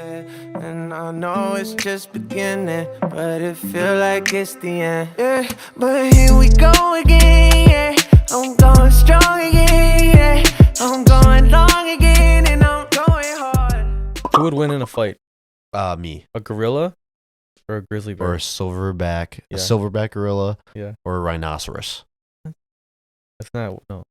And I know it's just beginning, but it feel like it's the end. Yeah, but here we go again. Yeah, I'm going strong again. Yeah, I'm going long again, and I'm going hard. Who would win in a fight? Me. A gorilla or a grizzly bear? Or a silverback, Yeah. a silverback gorilla, Yeah. or a rhinoceros. That's not no.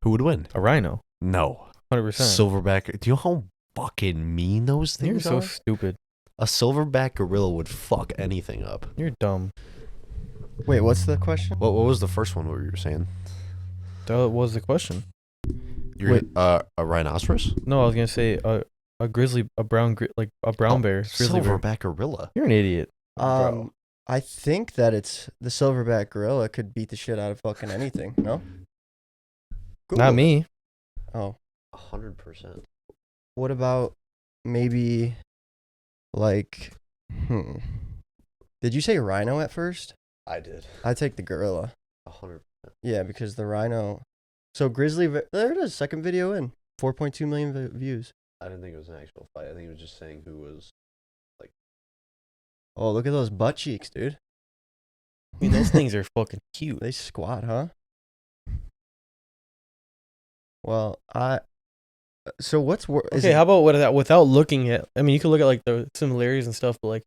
Who would win? A rhino. No. 100%. Silverback. Do you know how fucking mean those You're things so are? stupid. A silverback gorilla would fuck anything up. You're dumb. Wait, what's the question? What was the first one? What you were saying? That was the question. You're a rhinoceros? No, I was gonna say a grizzly, a brown bear. Grizzly bear. Silverback gorilla. You're an idiot. I think that it's the silverback gorilla could beat the shit out of fucking anything. No. Google Not it. me. Oh, 100%. what about maybe like? Did you say rhino at first? I did. I'd take the gorilla. 100%. Yeah, because the rhino. So there it is. Second video in 4.2 million views. I didn't think it was an actual fight. I think it was just saying who was. Oh, look at those butt cheeks, dude. I mean, those things are fucking cute. They squat, huh? Well, so what's worse? Okay, how about without looking at? I mean, you could look at like the similarities and stuff, but like,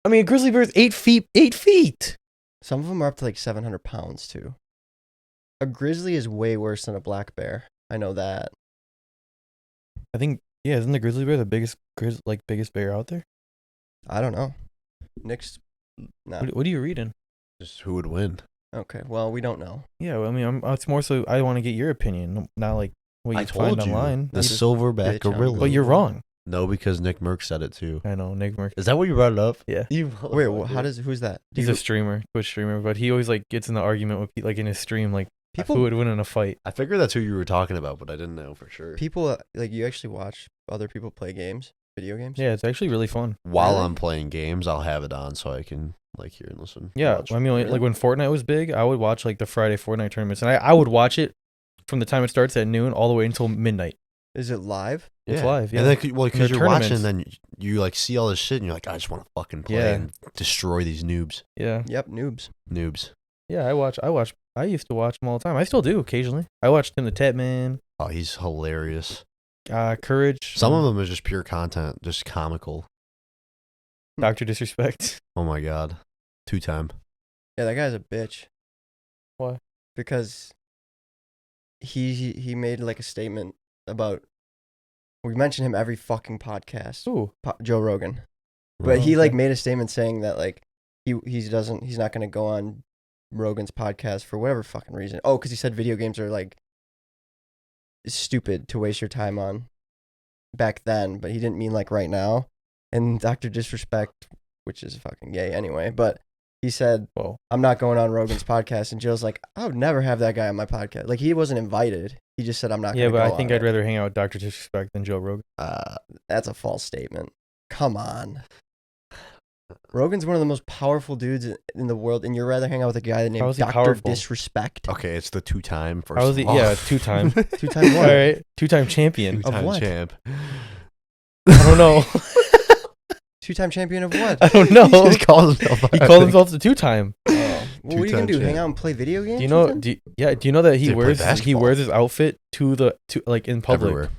I mean, a grizzly bear is 8 feet. 8 feet. Some of them are up to like 700 pounds too. A grizzly is way worse than a black bear. I know that. I think isn't the grizzly bear the biggest bear out there? I don't know. Nick's no. What are you reading? Just who would win? Okay, well, we don't know. Yeah, well, I mean, it's more so I want to get your opinion, not like what you I find told you. online. The Just silverback bitch on gorilla. But you're wrong. No, because Nick Merck said it too. I know, Nick Merck. Is that what you brought it up? Yeah. You Wait, who's that? He's a streamer, Twitch streamer, but he always like gets in the argument with like in his stream, like People- who would win in a fight. I figured that's who you were talking about, but I didn't know for sure. People like you actually watch other people play games, video games? Yeah, it's actually really fun. While Really? I'm playing games, I'll have it on so I can like hear and listen. Yeah, Watch. I mean, like when Fortnite was big, I would watch like the Friday Fortnite tournaments, and I would watch it from the time it starts at noon all the way until midnight. Is it live? It's live, yeah. And then, well, because They're you're watching, tournaments. then you like see all this shit, and you're like, I just want to fucking play Yeah. and destroy these noobs. Yeah, Yep, noobs. yeah. I used to watch them all the time. I still do occasionally. I watched Tim the Tat Man, Oh, he's hilarious. Courage. Some of them is just pure content, just comical. Dr. Disrespect. Oh my god, 2-time. Yeah, that guy's a bitch. Why? Because he made like a statement about we mention him every fucking podcast. Ooh, Joe Rogan. But he okay. like made a statement saying that like he's not gonna go on Rogan's podcast for whatever fucking reason. Oh, because he said video games are like stupid to waste your time on back then, but he didn't mean like right now. And Dr. Disrespect, which is fucking gay anyway, but he said, Whoa. I'm not going on Rogan's podcast. And Joe's like, I would never have that guy on my podcast. Like he wasn't invited. He just said, I'm not Yeah, gonna but go I think on I'd it." rather hang out with Dr. Disrespect than Joe Rogan. That's a false statement. Come on. Rogan's one of the most powerful dudes in the world, and you'd rather hang out with a guy How named is he Dr. powerful? Disrespect. Okay, it's the 2-time first. How is he? of all. Yeah, 2-time. 2-time All what? right, 2-time champion. Of Two-time what? champ. I don't know. 2-time champion of what? I don't know. He just calls himself. He called himself the 2-time. Well, what are you gonna do? Two-time Hang champ. out and play video games? Do you know? with him? Do you know that Did he he play wears basketball? his outfit to like in public? Everywhere.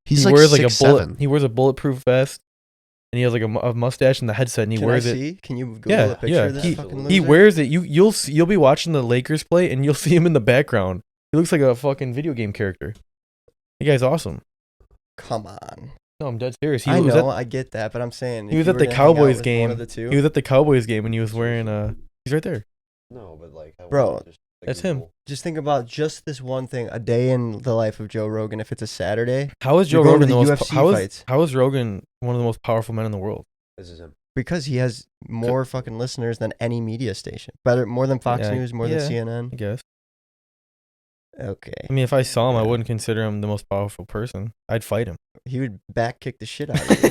He's He like wears 6'7". He wears a bulletproof vest, and he has like a mustache and the headset, and he Can wears I it. see? Can you Google Yeah, a picture yeah. of this He fucking he loser? wears it. You'll be watching the Lakers play, and you'll see him in the background. He looks like a fucking video game character. The guy's awesome. Come on. No, I'm dead serious. I was know, at, I get that, but I'm saying he if was you at were the to hang out Cowboys with game. One of the two, He was at the Cowboys game, and he was wearing he's right there. No, but like, Bro, That's him. just think about just this one thing: a day in the life of Joe Rogan. If it's a Saturday, How is Joe You're going Rogan to the the most? UFC How is fights. how is Rogan one of the most powerful men in the world? This is him. because he has more fucking listeners than any media station, more than Fox Yeah, News, more than yeah. CNN. I guess. Okay, I mean, if I saw him, I Yeah. wouldn't consider him the most powerful person. I'd fight him. he would back kick the shit out of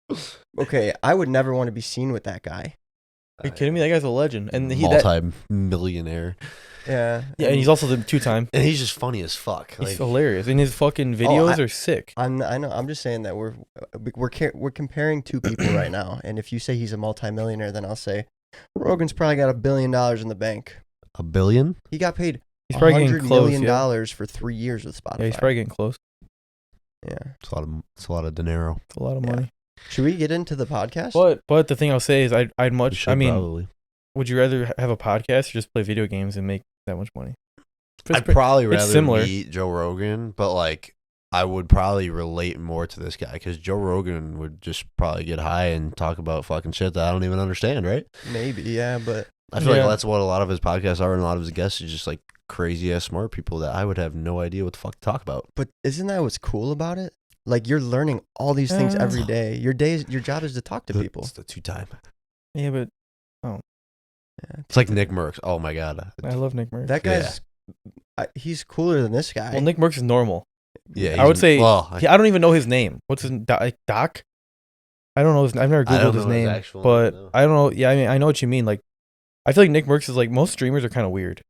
you. Okay, I would never want to be seen with that guy. Are you kidding me? That guy's a legend, and that multi-millionaire. Yeah. yeah, and he's also the 2-time. And he's just funny as fuck. He's Like, hilarious, and his fucking videos are sick. I know. I'm just saying that we're comparing two people right now, and if you say he's a multimillionaire, then I'll say Rogan's probably got $1 billion in the bank. $1 billion? He got paid He's probably getting $100 close. million for 3 years with Spotify. Yeah, he's probably getting close. Yeah, It's a lot of dinero. It's a lot of Yeah. money. Should we get into the podcast? But the thing I'll say is I'd We much. should I mean, probably. would you rather have a podcast or just play video games and make that much money? It's I'd probably it's rather similar. meet Joe Rogan, but like I would probably relate more to this guy because Joe Rogan would just probably get high and talk about fucking shit that I don't even understand, right? Maybe, yeah, but I feel Yeah. like that's what a lot of his podcasts are, and a lot of his guests is just like crazy ass smart people that I would have no idea what the fuck to talk about. isn't that what's cool about it? Like you're learning all these things every day. Your job is to talk to people. It's the 2-time. Yeah, but Yeah, It's like Nick Merckx. Oh my god. I love Nick Merckx. that guy's he's cooler than this guy. Well, Nick Merckx is normal. Yeah, I would say. Well, I don't even know his name. What's his Doc? I don't know his. I've never I don't googled his know his name, actual but name, no. I don't know. Yeah, I mean, I know what you mean. Like, I feel like Nick Merckx is like most streamers are kind of weird.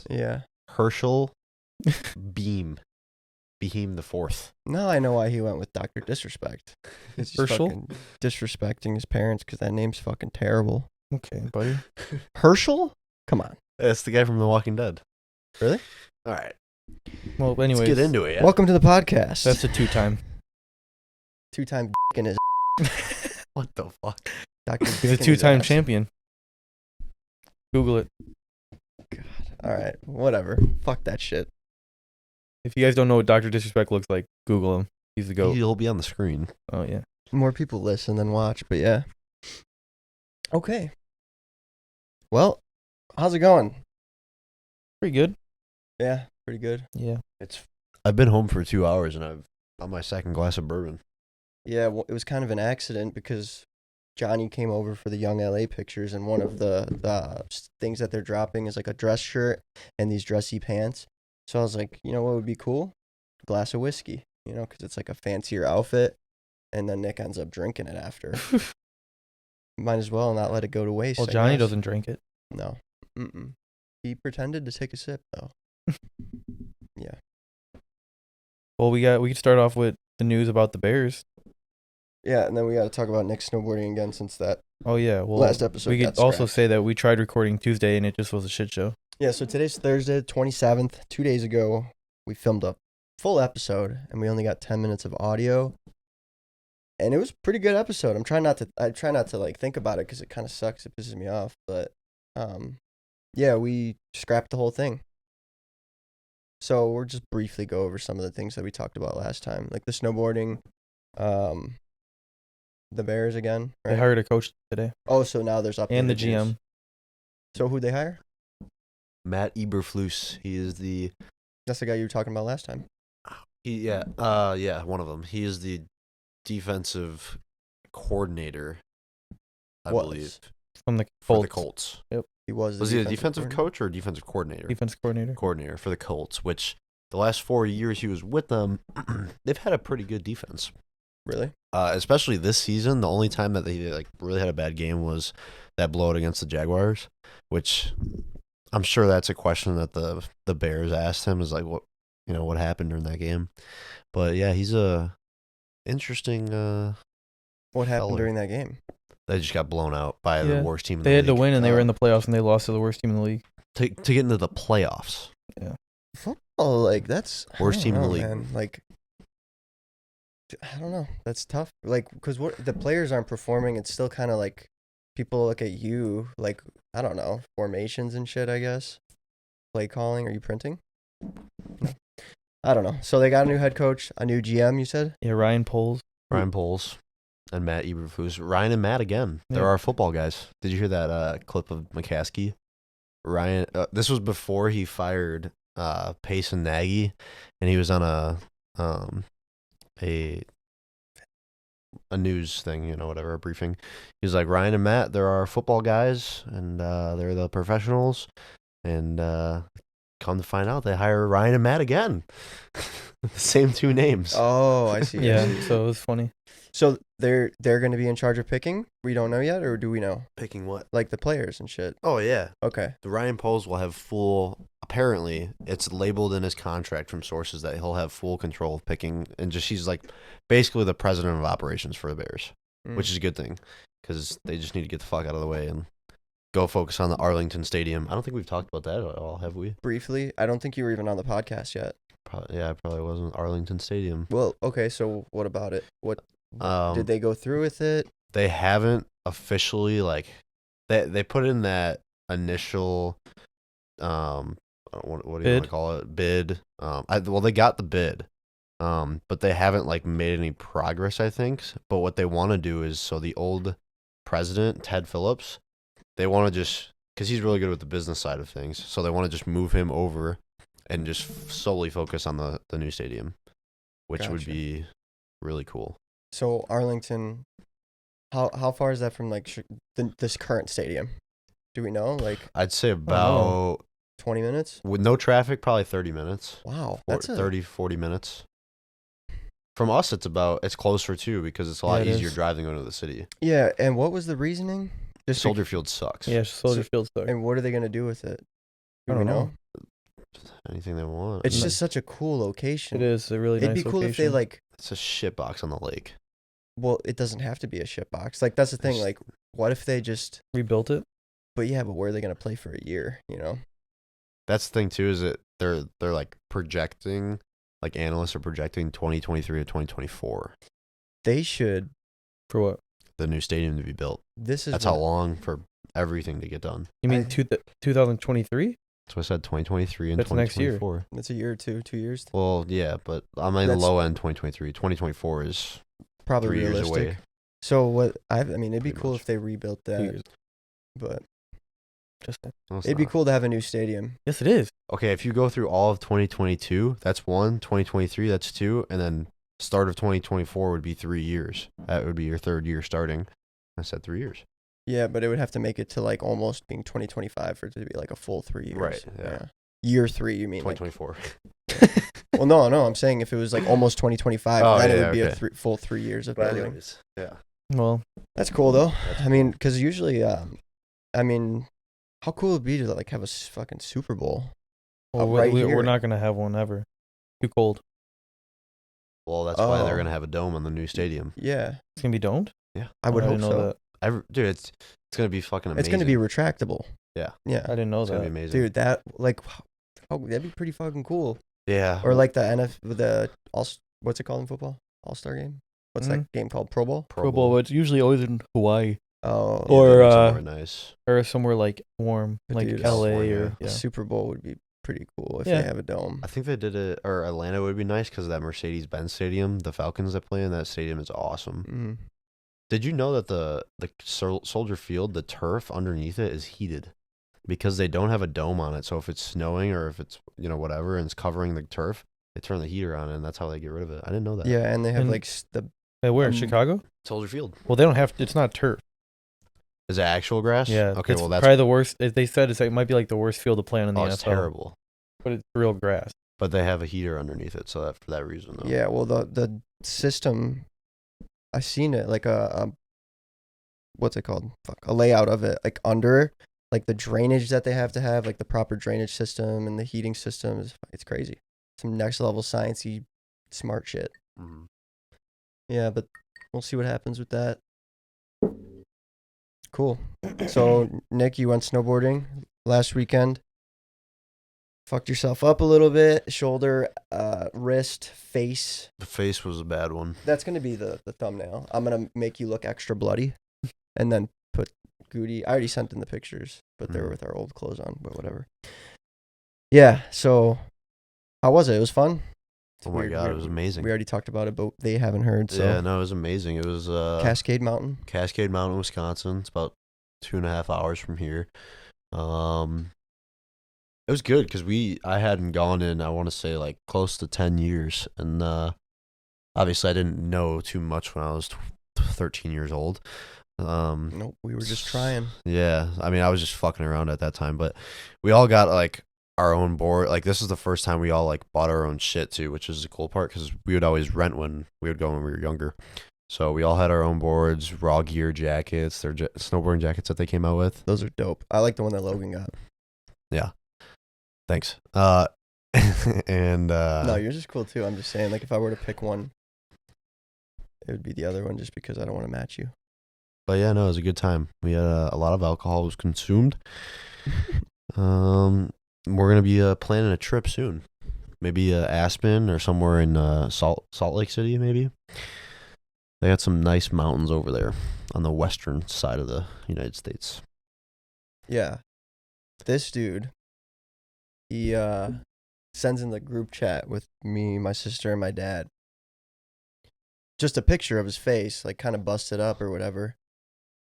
Yeah. Herschel Beam the fourth. Now I know why he went with Dr. Disrespect. He's just Herschel? fucking disrespecting his parents because that name's fucking terrible. Okay, buddy. Herschel? Come on. That's the guy from The Walking Dead. Really? All right. Well, anyways, Let's get into it. Yeah. Welcome to the podcast. that's a 2-time. 2-time in his What the fuck? Dr. He's a 2-time champion. Google it. God. All right. Whatever. Fuck that shit. If you guys don't know what Dr. Disrespect looks like, Google him. He's the goat. He'll be on the screen. Oh yeah. More people listen than watch, but yeah. Okay. Well, how's it going? Pretty good. Yeah, pretty good. Yeah. I've been home for 2 hours and I've on my second glass of bourbon. Yeah, well, it was kind of an accident because Johnny came over for the Young LA pictures, and one of the things that they're dropping is like a dress shirt and these dressy pants. So I was like, you know what would be cool? A glass of whiskey, you know, because it's like a fancier outfit. And then Nick ends up drinking it after. Might as well not let it go to waste. Well, I Johnny guess. doesn't drink it. No. He pretended to take a sip, though. Yeah. Well, we could start off with the news about the Bears. Yeah, and then we got to talk about Nick snowboarding again since that Oh yeah. Well, last episode we got could also scrapped. say that we tried recording Tuesday and it just was a shit show. Yeah, so today's Thursday, 27th. 2 days ago, we filmed a full episode, and we only got 10 minutes of audio. And it was a pretty good episode. I try not to like think about it because it kind of sucks. It pisses me off. But yeah, we scrapped the whole thing. So we'll just briefly go over some of the things that we talked about last time, like the snowboarding, the Bears again. They Right? hired a coach today Oh, so now there's updated and the news. GM. So who'd they hire? Matt Eberflus. He is the That's the guy you were talking about last time. one of them. He is the defensive coordinator, I believe, From the for Colts. the Colts. He was. Was he a defensive coordinator. coach or a defensive coordinator? Defense coordinator. Coordinator for the Colts, which the last 4 years he was with them, they've had a pretty good defense. Really? Especially this season, the only time that they like really had a bad game was that blowout against the Jaguars, which I'm sure that's a question that the Bears asked him is like what happened during that game. But yeah, he's a interesting. What happened Feller. during that game? They just got blown out by the Yeah. worst team in They the had to league. win and they were in the playoffs and they lost to the worst team in the league. To get into the playoffs. Oh, like that's Worst I team in don't the know, league. Man. Like, I don't know. That's tough. Like, because the players aren't performing. It's still kind of like people look at you like I don't know formations and shit. I guess play calling. Are you printing? No. I don't know. So they got a new head coach, a new GM. You said? Yeah, Ryan Poles. Ryan Poles and Matt Eberflus. Ryan and Matt again. They're Yeah. our football guys. Did you hear that clip of McCaskey? Ryan. This was before he fired Pace and Nagy, and he was on a news thing, whatever, a briefing. He was like, Ryan and Matt, they're our football guys, and they're the professionals, and come to find out, they hire Ryan and Matt again. The same 2 names. Oh, I see. I Yeah, see. so it was funny. So they're going to be in charge of picking? We don't know yet, or do we know? Picking what? Like the players and shit. Oh, yeah. Okay. The Ryan Poles will have full, apparently, it's labeled in his contract from sources that he'll have full control of picking. And just he's like basically the president of operations for the Bears, which is a good thing because they just need to get the fuck out of the way and go focus on the Arlington Stadium. I don't think we've talked about that at all, have we? Briefly. I don't think you were even on the podcast yet. Yeah, I probably wasn't. Arlington Stadium. Well, okay, so what about it? What did they go through with it? They haven't officially, like, they put in that initial, what do you want to call it? Bid. Well, they got the bid, but they haven't, like, made any progress, I think. But what they want to do is, so the old president, Ted Phillips, they want to just, because he's really good with the business side of things, so they want to just move him over and just solely focus on the new stadium, which would be really cool. So Arlington, how far is that from like this current stadium? Do we know? Like I'd say about 20 minutes? With no traffic, probably 30 minutes. Wow. That's 40 minutes. From us, it's closer too because it's a lot easier driving into the city. Yeah, and what was the reasoning? Just Soldier Field sucks. Yeah, Soldier Field sucks. And what are they going to do with it? I don't know. Anything they want. It's just such a cool location. It is a really nice location. It'd be cool if they like. It's a shitbox on the lake. Well, it doesn't have to be a shitbox. Like that's the thing. Like, what if they just rebuilt it? But yeah, but where are they going to play for a year? You know. That's the thing too. Is that they're like projecting, like analysts are projecting 2023 to 2024. They should. For what? The new stadium to be built. That's how long for everything to get done. You mean 2023? So I said 2023 and That's 2024. Next year. That's a year or 2 years. Well, yeah, but I'm in the low end 2023. 2024 is probably 3 years realistic. away. So what I mean, it'd be Pretty cool much. if they rebuilt that. But No, it's it'd be not. cool to have a new stadium. Yes, it is. Okay, if you go through all of 2022, that's 1. 2023, that's 2, and then start of 2024 would be 3 years. That would be your 3rd year starting. I said 3 years. Yeah, but it would have to make it to like almost being 2025 for it to be like a full 3 years. Right, yeah. Year 3, you mean? 2024. Well, no. I'm saying if it was like almost 2025, Oh, then yeah, it would be okay. a full 3 years of But building. anyways, yeah. Well, That's cool though. I mean, because usually, I mean, how cool would it be to like have a fucking Super Bowl? we're not gonna have one ever. Too cold. Well, that's why they're going to have a dome on the new stadium. Yeah, It's gonna be domed. Yeah. I would hope didn't know so. that. Dude, it's going to be fucking amazing. It's going to be retractable. Yeah. Yeah. I didn't know It's going to that. be amazing. Dude, that like, that'd be pretty fucking cool. Yeah. Or like what's it called in football? All-Star game? What's that game called? Pro Bowl? Pro Bowl. It's usually always in Hawaii Oh, Yeah, or, that'd be somewhere nice. or somewhere like warm, But like dude, LA California. or the Super Bowl would be pretty cool if Yeah. they have a dome. I think they did it, or Atlanta would be nice because of that Mercedes-Benz stadium. The Falcons that play in that stadium is awesome. Mm. Did you know that the Soldier Field, the turf underneath it is heated because they don't have a dome on it. So if it's snowing or if it's whatever and it's covering the turf, they turn the heater on and that's how they get rid of it. I didn't know that. Yeah, and they have And- like the Hey, where? Chicago? Soldier Field. Well, they don't have. It's not turf. Is it actual grass? Yeah. Okay. It's Well, that's probably the worst. They said it might be like the worst field to play on in the NFL. it's terrible. But it's real grass. But they have a heater underneath it, so for that reason, though. yeah. Well, the system, I seen it like a what's it called? A layout of it, like under, like the drainage that they have to have, like the proper drainage system and the heating system it's crazy. Some next level sciencey smart shit. Mhm. Yeah, but we'll see what happens with that. Cool. So, Nick, you went snowboarding last weekend. Fucked yourself up a little bit. Shoulder, wrist, face. The face was a bad one. That's going to be the thumbnail. I'm going to make you look extra bloody and then put Goody. I already sent in the pictures, but they were with our old clothes on, but whatever. Yeah, so how was it? It was fun. Oh my god, it was amazing. We already talked about it, but they haven't heard. So Yeah, no, it was amazing. It was Cascade Mountain. Cascade Mountain, Wisconsin. It's about 2.5 hours from here. It was good because I hadn't gone in, I want to say, like close to 10 years, and obviously I didn't know too much when I was 13 years old. Nope, we were just trying. Yeah, I mean, I was just fucking around at that time, but we all got like our own board. Like this is the first time we all like bought our own shit too, which is the cool part because we would always rent when we would go when we were younger. So we all had our own boards, raw gear jackets, their snowboarding jackets that they came out with. Those are dope. I like the one that Logan got. Yeah. Thanks. And No, yours is cool too. I'm just saying, like, if I were to pick one, it would be the other one just because I don't want to match you. But yeah, no, it was a good time. We had a lot of alcohol was consumed. We're gonna be planning a trip soon. Maybe Aspen or somewhere in Salt Lake City, maybe. They got some nice mountains over there on the western side of the United States. Yeah. This dude, he sends in the group chat with me, my sister, and my dad. Just a picture of his face, like kind of busted up or whatever.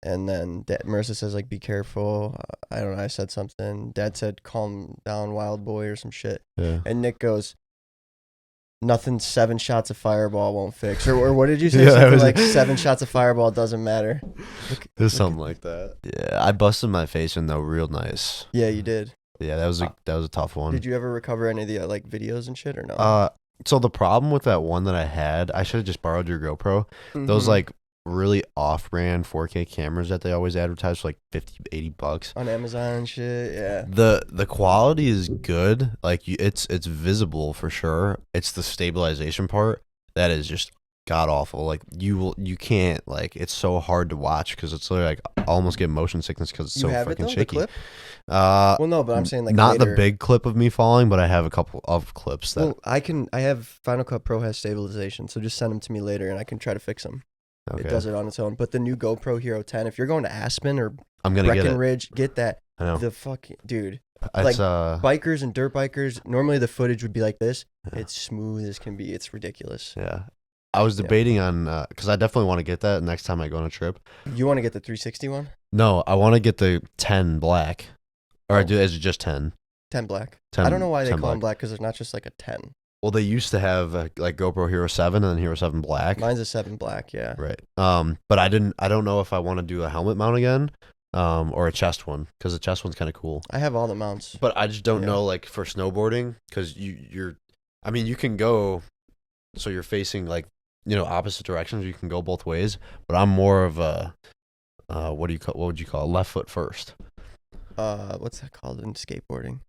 And then Marissa says, like, be careful. I don't know. I said something. Dad said, calm down, wild boy, or some shit. Yeah. And Nick goes, nothing 7 shots of Fireball won't fix. Or what did you say? Yeah, Something was like 7 shots of Fireball doesn't matter. There's something like that. Yeah, I busted my face in though, real nice. Yeah, you did. Yeah, that was a tough one. Did you ever recover any of the like videos and shit or no? So the problem with that one that I had, I should have just borrowed your GoPro. Those like really off-brand 4K cameras that they always advertise for like $50-$80 on Amazon and shit. Yeah. The quality is good. Like it's visible for sure. It's the stabilization part that is just god awful. Like you can't, like, it's so hard to watch because it's literally like I almost get motion sickness because it's You so have fucking it, though, shaky. the clip? Well, no, but I'm saying like not later. the big clip of me falling, but I have a couple of clips that. Well, I have Final Cut Pro has stabilization, so just send them to me later and I can try to fix them. Okay. It does it on its own. But the new GoPro Hero 10, if you're going to Aspen or I'm gonna get it. Breckenridge, get that. I know. The fucking dude. It's, Like bikers and dirt bikers, normally the footage would be like this. Yeah. It's smooth as can be. It's ridiculous. Yeah. I was debating on because I definitely want to get that next time I go on a trip. You want to get the 360 one? No, I want to get the 10 black. Or is it just 10? 10 black. 10, I don't know why they call black. them black because there's not just like a 10. Well, they used to have like GoPro Hero 7 and then Hero 7 Black. Mine's a 7 black, yeah. Right. But I don't know if I want to do a helmet mount again, or a chest one because the chest one's kind of cool. I have all the mounts. But I just don't know, like, for snowboarding because you can go, so you're facing like, opposite directions. You can go both ways, but I'm more of a, what would you call it? Left foot first. What's that called in skateboarding?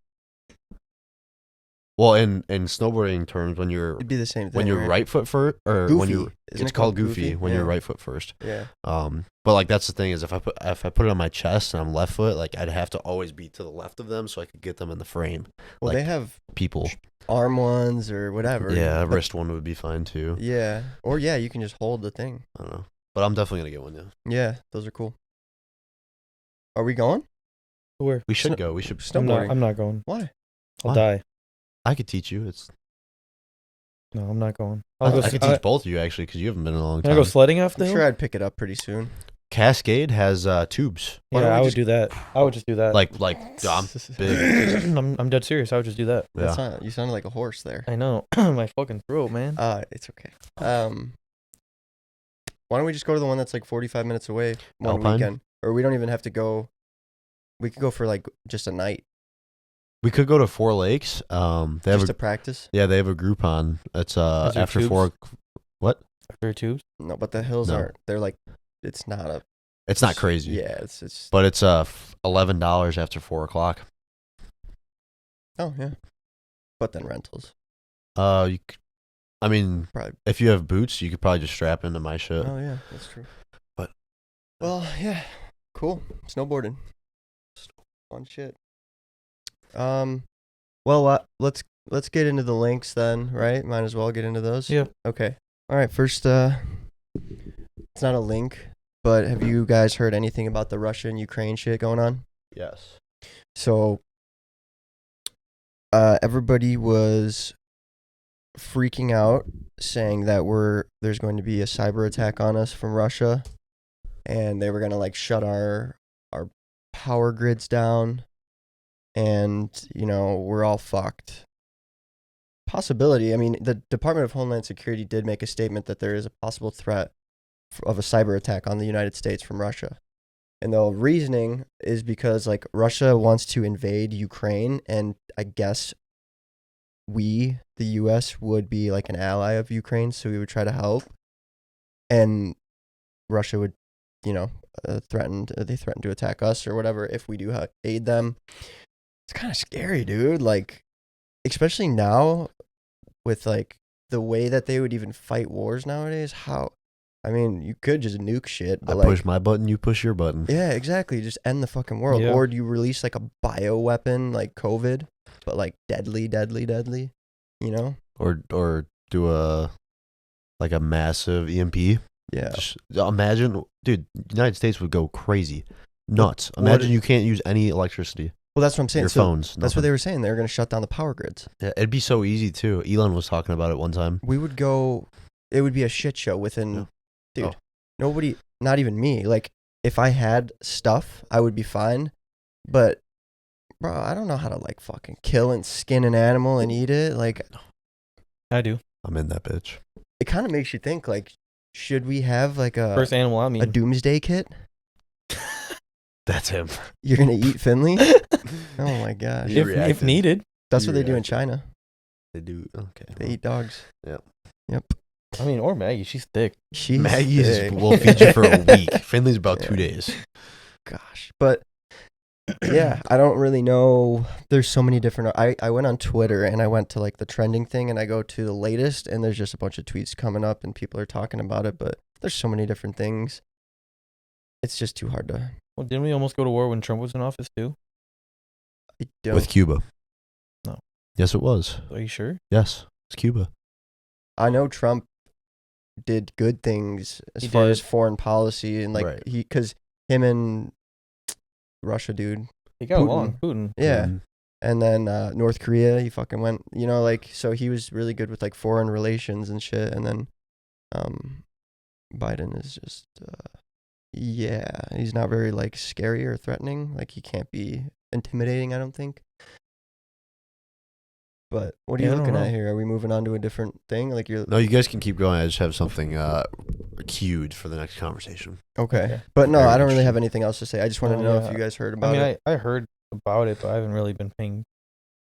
Well, in snowboarding terms, when you're It'd be the same thing. when you're right foot first, or goofy. when you Isn't it's it called goofy when you're Yeah. right foot first. Yeah. But like that's the thing is if I put it on my chest and I'm left foot, like I'd have to always be to the left of them so I could get them in the frame. Well, like, they have people. arm ones or whatever. Yeah, a But- wrist one would be fine too. Yeah. Or yeah, you can just hold the thing. I don't know, but I'm definitely gonna get one. Yeah, Yeah, those are cool. Are we going? Where? we should go. We should. Snowboarding. I'm not going. Why? I'll Why? die. I could teach you. No, I'm not going. I I'll go. could teach both of you actually because you haven't been in a long Can I time. go sledding off the I'm hill? sure I'd pick it up pretty soon. Cascade has tubes. Why Yeah, don't we I would just- do that. I would just do that. Like I'm big. I'm dead serious. I would just do that. Yeah. You sounded like a horse there. I know. My fucking throat, man. It's okay. Why don't we just go to the one that's like 45 minutes away one Alpine? weekend? Or we don't even have to go. We could go for like just a night, We could go to Four Lakes. They have just to practice. they have a Groupon. It's Is there after tubes? 4. What? After tubes? No, but the hills No. aren't. They're like, it's not a. It's not crazy. Yeah, it's. But it's $11 after 4 o'clock. Oh yeah. But then rentals. I mean, Probably. if you have boots, you could probably just strap into my shit. Oh yeah, that's true. But- Well, yeah, cool. Snowboarding. Fun shit. Well, let's get into the links then, right? Might as well get into those. Yeah. Okay. All right. First, it's not a link, but have you guys heard anything about the Russia and Ukraine shit going on? Yes. So, everybody was freaking out, saying that there's going to be a cyber attack on us from Russia, and they were gonna like shut our power grids down, and we're all fucked. Possibility. I mean, the Department of Homeland Security did make a statement that there is a possible threat of a cyber attack on the United States from Russia. And the reasoning is because like Russia wants to invade Ukraine, and I guess the U.S. would be like an ally of Ukraine, so we would try to help. And Russia would, threaten to attack us or whatever if we do aid them. It's kind of scary, dude. Like, especially now with like the way that they would even fight wars nowadays. You could just nuke shit, but I push my button, you push your button. yeah, exactly. Just end the fucking world. Yeah. Or do you release like a bioweapon like COVID, but like deadly, Or do a massive EMP. Yeah. Just imagine, dude, United States would go crazy. Nuts. Imagine you can't use any electricity. Well, that's what I'm saying. Your So phones. that's what nothing. they were saying. They were going to shut down the power grids. Yeah, it'd be so easy too. Elon was talking about it one time. We would go, it would be a shit show within, Yeah. dude, Oh. nobody, not even me. Like, if I had stuff, I would be fine. But, bro, I don't know how to, like, fucking kill and skin an animal and eat it. Like, I do. I'm in that bitch. it kind of makes you think, like, should we have, like, First animal I mean. a doomsday kit? That's him. You're going to eat Finley? Oh, my gosh. You if reacted. needed. That's you what they do in reacted. China. They do. Okay. They eat dogs. Yep. Yep. I mean, or Maggie. She's thick. She's Maggie's thick. will feed you for a week. Finley's about 2 Yeah. days. Gosh. But yeah, I don't really know. There's so many different. I went on Twitter and I went to like the trending thing and I go to the latest and there's just a bunch of tweets coming up and people are talking about it. But there's so many different things. It's just too hard to. Well, didn't we almost go to war when Trump was in office too? I don't. With Cuba. No. Yes, it was. Are you sure? Yes, it's Cuba. I know Trump did good things as He far did. as foreign policy and like Right. because him and Russia, dude. He got Putin. along. Putin. Yeah. Mhm. And then North Korea, he fucking went, like, so he was really good with like foreign relations and shit. And then Biden is just, he's not very like scary or threatening. Like he can't be intimidating, I don't think. But what are you Yeah, I don't looking at know. here? Are we moving on to a different thing? Like you're No, you guys can keep going. I just have something queued for the next conversation. okay. Okay. But no, Very I don't really interesting. have anything else to say. I just wanted to know if you guys heard I about mean, it. I heard about it, but I haven't really been paying.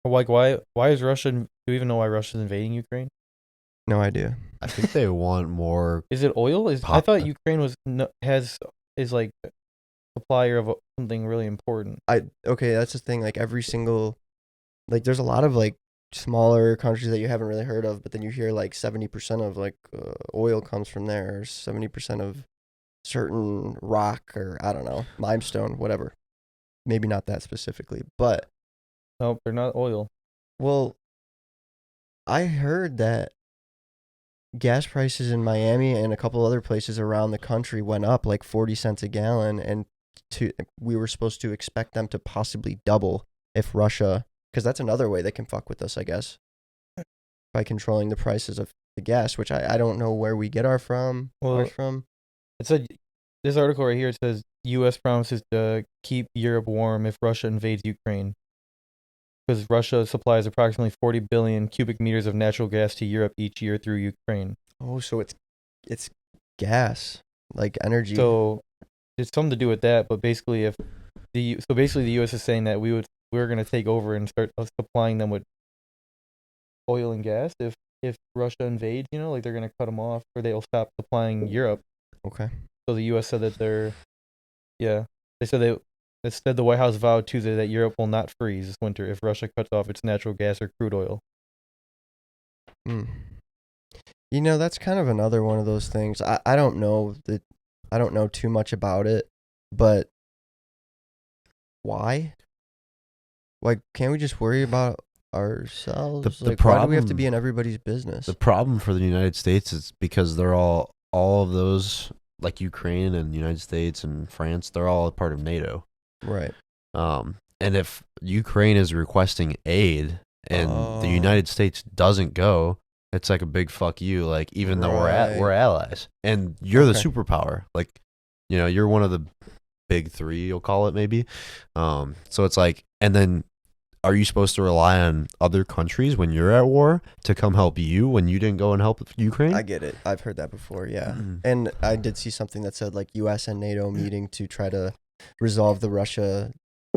Like, why is Russia? Do you even know why Russia's invading Ukraine? No idea. I think they want more. Is it oil? I Pop- thought Ukraine is like a supplier of something really important. Okay, that's the thing. Like every single, like there's a lot of like smaller countries that you haven't really heard of, but then you hear like 70% of like oil comes from there, or 70% of certain rock, or I don't know, limestone, whatever. Maybe not that specifically, but Nope, they're not oil. well, I heard that gas prices in Miami and a couple other places around the country went up like 40 cents a gallon, and we were supposed to expect them to possibly double if Russia, because that's another way they can fuck with us, I guess, by controlling the prices of the gas, which I don't know where we get ours from. It said this article right here. It says U.S. promises to keep Europe warm if Russia invades Ukraine, because Russia supplies approximately 40 billion cubic meters of natural gas to Europe each year through Ukraine. Oh, so it's gas, like energy. So it's something to do with that. But basically, the U.S. is saying that we're going to take over and start supplying them with oil and gas if Russia invades. Like they're going to cut them off, or they'll stop supplying Europe. Okay. So the U.S. said that they said instead the White House vowed Tuesday that Europe will not freeze this winter if Russia cuts off its natural gas or crude oil. Hmm. That's kind of another one of those things. I don't know too much about it, but why? Like, can't we just worry about ourselves? The Why do we have to problem- be in everybody's business? The problem for the United States is because they're all of those, like Ukraine and the United States and France, they're all a part of NATO. Right. And if Ukraine is requesting aid and Oh. the United States doesn't go, it's like a big fuck you. Like, even though Right. we're allies and you're the Okay. superpower, like, you're one of the big three, you'll call it maybe. So it's like, and then are you supposed to rely on other countries when you're at war to come help you when you didn't go and help Ukraine? I get it. I've heard that before, yeah. Mhm. And I did see something that said like U.S. and NATO meeting to try to resolve the Russia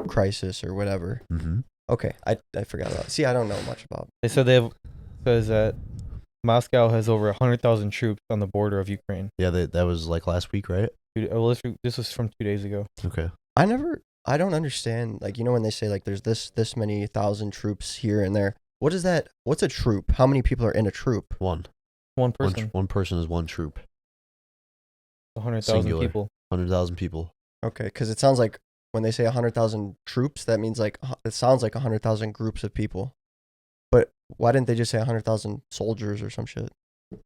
crisis or whatever. Mm-hmm. Okay, I forgot about it. See, I don't know much about. They said says that Moscow has over 100,000 troops on the border of Ukraine. Yeah, that was like last week, right? Well, this was from 2 days ago. Okay. I don't understand, like, when they say like there's this many thousand troops here and there. What is that? What's a troop? How many people are in a troop? One person. One person is one troop. 100,000 Singular. people. 100,000 people. Okay, because it sounds like when they say 100,000 troops, that means like it sounds like 100,000 groups of people. But why didn't they just say 100,000 soldiers or some shit?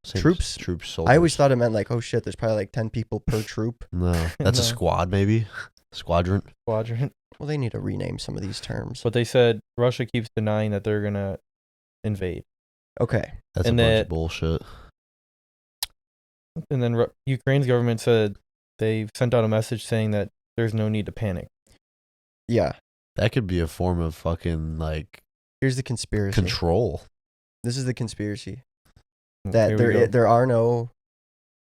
Troops? Troops. I always soldiers. thought it meant like, oh shit, there's probably like 10 people per troop. No, that's a No. squad, maybe. Squadron. Squadron. Well, they need to rename some of these terms. But they said Russia keeps denying that they're gonna invade. Okay. That's And a bunch that- of bullshit. And then Ukraine's government said they sent out a message saying that there's no need to panic. Yeah. That could be a form of fucking like Here's the conspiracy. control. This is the conspiracy. Here That we go. there are no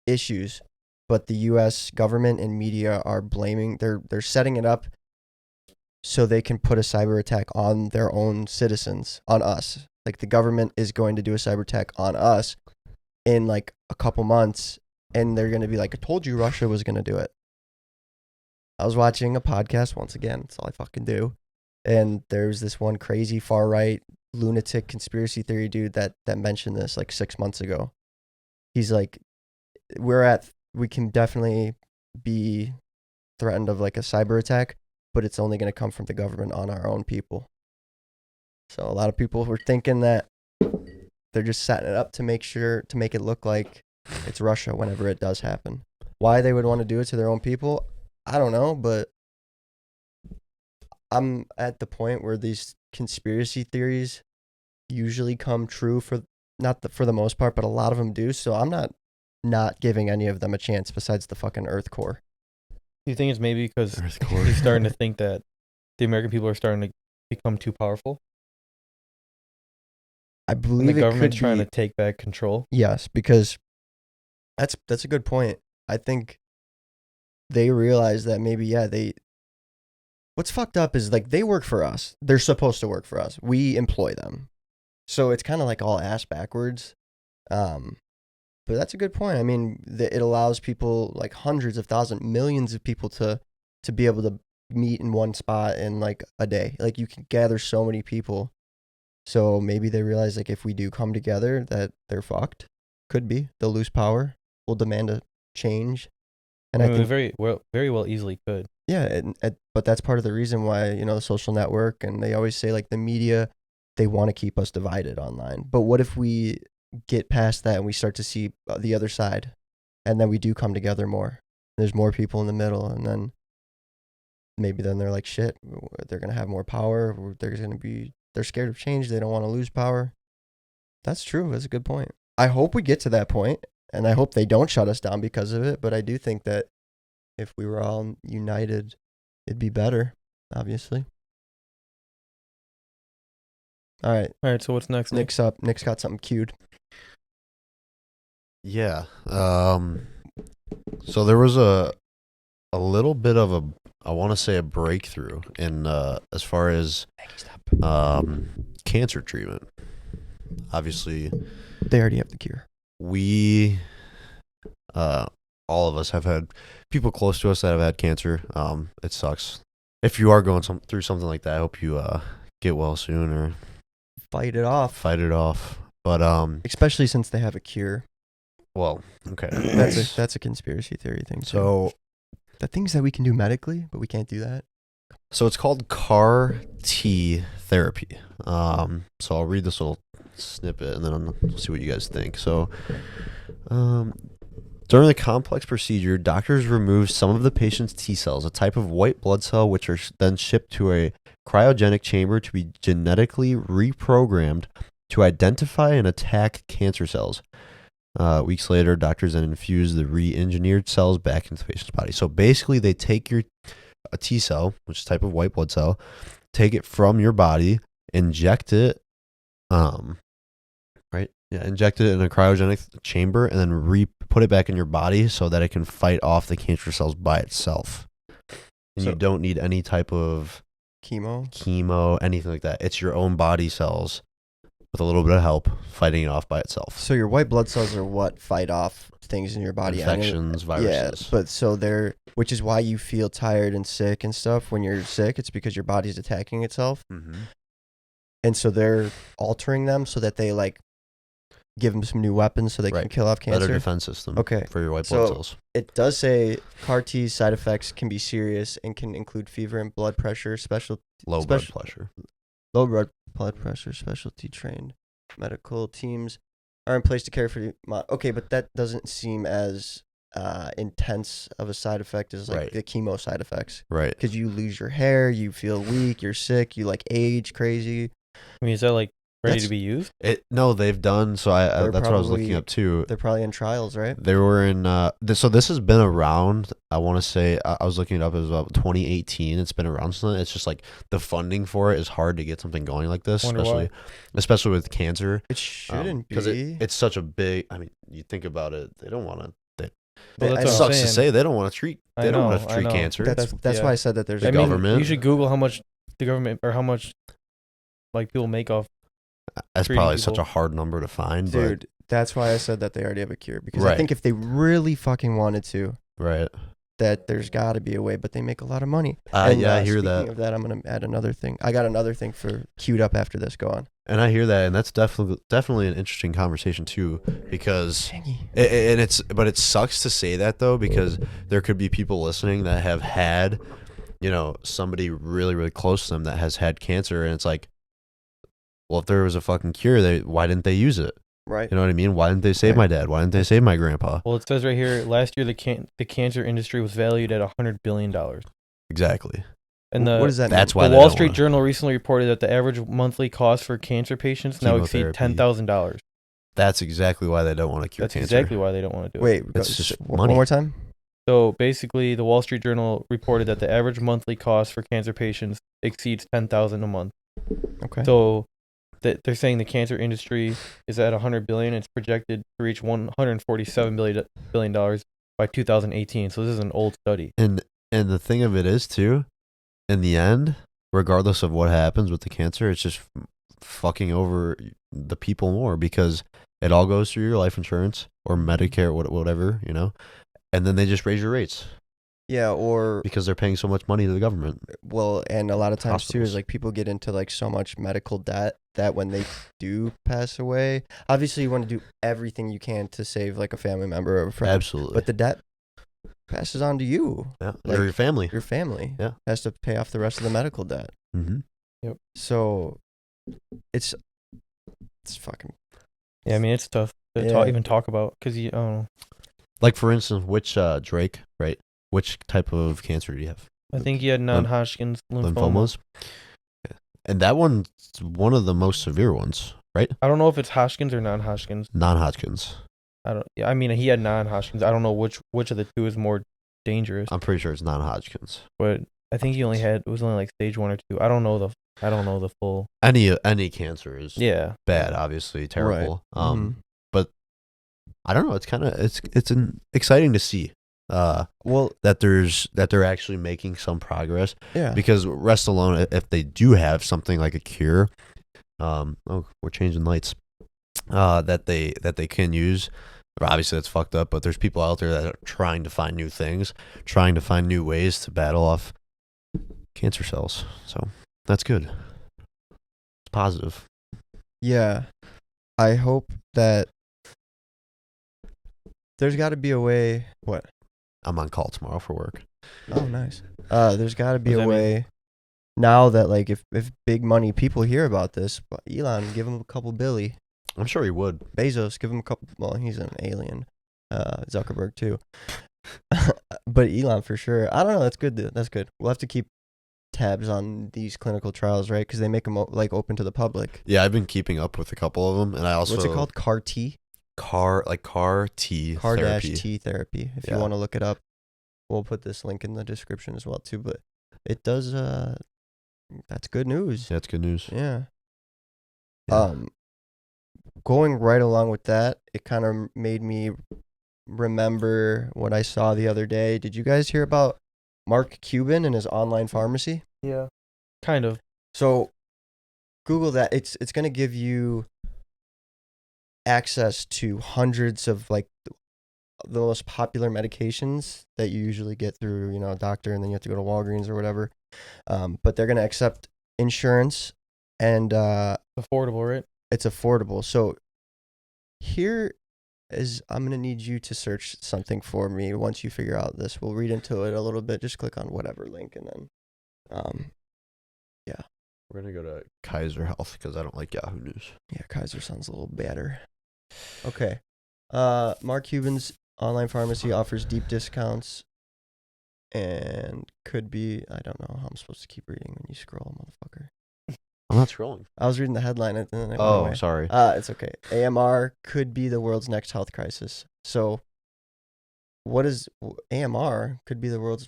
issues, but the U.S. government and media are blaming. They're setting it up so they can put a cyber attack on their own citizens, on us. Like the government is going to do a cyber attack on us in like a couple months, and they're going to be like, "I told you Russia was going to do it." I was watching a podcast once again. That's all I fucking do. And there's this one crazy far right lunatic conspiracy theory dude that mentioned this like 6 months ago. He's like, we can definitely be threatened of like a cyber attack, but it's only going to come from the government on our own people. So a lot of people were thinking that they're just setting it up to make it look like it's Russia whenever it does happen. Why they would want to do it to their own people, I don't know, but I'm at the point where these conspiracy theories usually come true for the most part, but a lot of them do. So I'm not giving any of them a chance besides the fucking Earth core. Do you think it's maybe because Earth core. he's starting to think that the American people are starting to become too powerful? I And the believe it could government's be. trying to take back control. Yes, because that's a good point. I think they realize that maybe what's fucked up is like they work for us. They're supposed to work for us. We employ them. So it's kind of like all ass backwards. But that's a good point. I mean, it allows people like hundreds of thousands, millions of people to be able to meet in one spot in like a day. Like you can gather so many people. So maybe they realize like if we do come together that they're fucked. Could be. They'll lose power. We'll demand a change. And I mean, think very well easily could. yeah, but that's part of the reason why, the social network, and they always say like the media, they want to keep us divided online. But what if we get past that and we start to see the other side, and then we do come together more? There's more people in the middle, and then maybe then they're like, shit, they're going to have more power. They're scared of change. They don't want to lose power. That's true. That's a good point. I hope we get to that point, and I hope they don't shut us down because of it. But I do think that if we were all united, it'd be better, obviously. All right. All right, so what's next? Nick? Nick's up. Nick's got something queued. Yeah. So there was a little bit of I want to say a breakthrough in as far as cancer treatment. Obviously, They already have the cure. we all of us have had people close to us that have had cancer. It sucks. If you are going through something like that, I hope you get well soon or Fight it off. fight it off. But Especially since they have a cure. well, okay. That's a conspiracy theory thing. Too. So the things that we can do medically, but we can't do that. So it's called CAR T therapy. So I'll read this little snippet and then we'll see what you guys think. So, during the complex procedure, doctors remove some of the patient's T cells, a type of white blood cell, which are then shipped to a cryogenic chamber to be genetically reprogrammed to identify and attack cancer cells. Weeks later, doctors then infuse the re-engineered cells back into the patient's body. So basically, they take a T cell, which is a type of white blood cell, take it from your body, inject it, inject it in a cryogenic chamber, and then put it back in your body so that it can fight off the cancer cells by itself. and So- you don't need any type of chemo. anything like that. It's your own body cells with a little bit of help fighting it off by itself. So your white blood cells are what fight off things in your body. I know- Infections, Yeah, viruses. but so which is why you feel tired and sick and stuff when you're sick. It's because your body's attacking itself, and so they're altering them so that they like give them some new weapons so they can Right. kill off cancer. Better defense system. Okay. For your white So- blood cells. It does say CAR T side effects can be serious and can include fever and blood pressure. Low blood pressure. Low blood pressure. Specialty trained medical teams are in place to care for you. Okay, but that doesn't seem as intense of a side effect as like Right. the chemo side effects, Right. because you lose your hair, you feel weak, you're sick, you like age crazy. I mean, is that like ready That's- to be used? No, they've done. So They're that's what I was looking probably- up too. They're probably in trials, right? They were in. So this has been around. I want to say I was looking it up. It was about 2018. It's been around since then. It's just like the funding for it is hard to get something going like this, Wonder why. especially with cancer. It shouldn't Because be. it's such a big. I mean, you think about it. They don't want to. Well, I that's It what I'm sucks to saying. say they don't want to treat. I They don't know, want to I treat know. cancer. That's yeah. why I said that there's The I mean, government. you should Google how much the government or how much like people make off. That's treating probably such people. a hard number to find. dude. That's why I said that they already have a cure, because I Right. think if they really fucking wanted to, But right. that there's got to be a way. But they make a lot of money. Yeah, I hear speaking that. of that, I'm gonna add another thing. I got another thing for queued up after this. Go on. And I hear that, and that's definitely an interesting conversation too, because Tangy. and it sucks to say that though, because there could be people listening that have had, somebody really really close to them that has had cancer, and it's like, well, if there was a fucking cure, why didn't they use it? Right. You know what I mean? Why didn't they save Right. my dad? Why didn't they save my grandpa? Well, it says right here last year the cancer industry was valued at $100 billion, Exactly. and the What does that That's mean? why the they Wall don't Street wanna- Journal recently reported that the average monthly cost for cancer patients now exceed Chemotherapy. $10,000. That's exactly why they don't want to cure That's cancer. exactly why they don't want to do it. Wait, It's just one money. more time. So basically, the Wall Street Journal reported that the average monthly cost for cancer patients exceeds $10,000 a month. Okay. So they're saying the cancer industry is at $100 billion. It's projected to reach $147 billion by 2018. So this is an old study. And the thing of it is too, in the end, regardless of what happens with the cancer, it's just fucking over the people more, because it all goes through your life insurance or Medicare, whatever, and then they just raise your rates Yeah, or because they're paying so much money to the government. well, and a lot of times too is Hospitals. like people get into like so much medical debt that when they do pass away, obviously you want to do everything you can to save like a family member or a friend. Absolutely. But the debt passes on to you. yeah, like, or your family. Your family Yeah. has to pay off the rest of the medical debt. Mm-hmm. So it's fucking Yeah, I mean, it's tough to Yeah. even talk about because I don't know. Like for instance, which Drake, right? Which type of cancer do you have? I think he had non-Hodgkin's lymphoma. Lymphomas. Yeah. And that one's one of the most severe ones, right? I don't know if it's Hodgkin's or non-Hodgkin's. Non-Hodgkin's. I don't. Yeah, I mean, he had non-Hodgkin's. I don't know which of the two is more dangerous, I'm pretty sure it's non-Hodgkin's. but I think it was only like stage 1 or 2. I don't know the full. Any cancer is Yeah. bad, obviously terrible. Mhm. I don't know. It's kind of it's exciting to see well, that they're actually making some progress, yeah. because rest alone, if they do have something like a cure, we're changing lights, that they can use. Obviously that's fucked up, but there's people out there that are trying to find new things, trying to find new ways to battle off cancer cells. So that's good. It's positive. Yeah. I hope that there's got to be a way. What? I'm on call tomorrow for work. Oh, nice. There's got to be What does a that mean? way now that like if big money people hear about this, but Elon, give him a couple billy. I'm sure he would. Bezos, give him a couple. Well, he's an alien. Zuckerberg too. But Elon for sure. I don't know. That's good. That's good. We'll have to keep tabs on these clinical trials, right? Because they make them like open to the public. Yeah, I've been keeping up with a couple of them, and I also What's it called? CAR T. CAR T CAR therapy. T therapy. If Yeah. you want to look it up, we'll put this link in the description as well too. But it does. That's good news. Yeah, that's good news. Yeah. Yeah. Going right along with that, it kind of made me remember what I saw the other day. Did you guys hear about Mark Cuban and his online pharmacy. Yeah. Kind of. So Google that. It's going to give you access to hundreds of like the most popular medications that you usually get through, you know, a doctor, and then you have to go to Walgreens or whatever. But they're going to accept insurance, and Affordable, right? it's affordable. So here is, I'm going to need you to search something for me once you figure out this. We'll read into it a little bit. Just click on whatever link, and then We're gonna go to Kaiser Health because I don't like Yahoo News. yeah, Kaiser sounds a little better. Okay. Mark Cuban's online pharmacy offers deep discounts and could be, I don't know how I'm supposed to keep reading when you scroll, motherfucker. I'm not scrolling. I was reading the headline and then it went Oh, away. sorry. It's okay. AMR could be the world's next health crisis. So what is AMR could be the world's,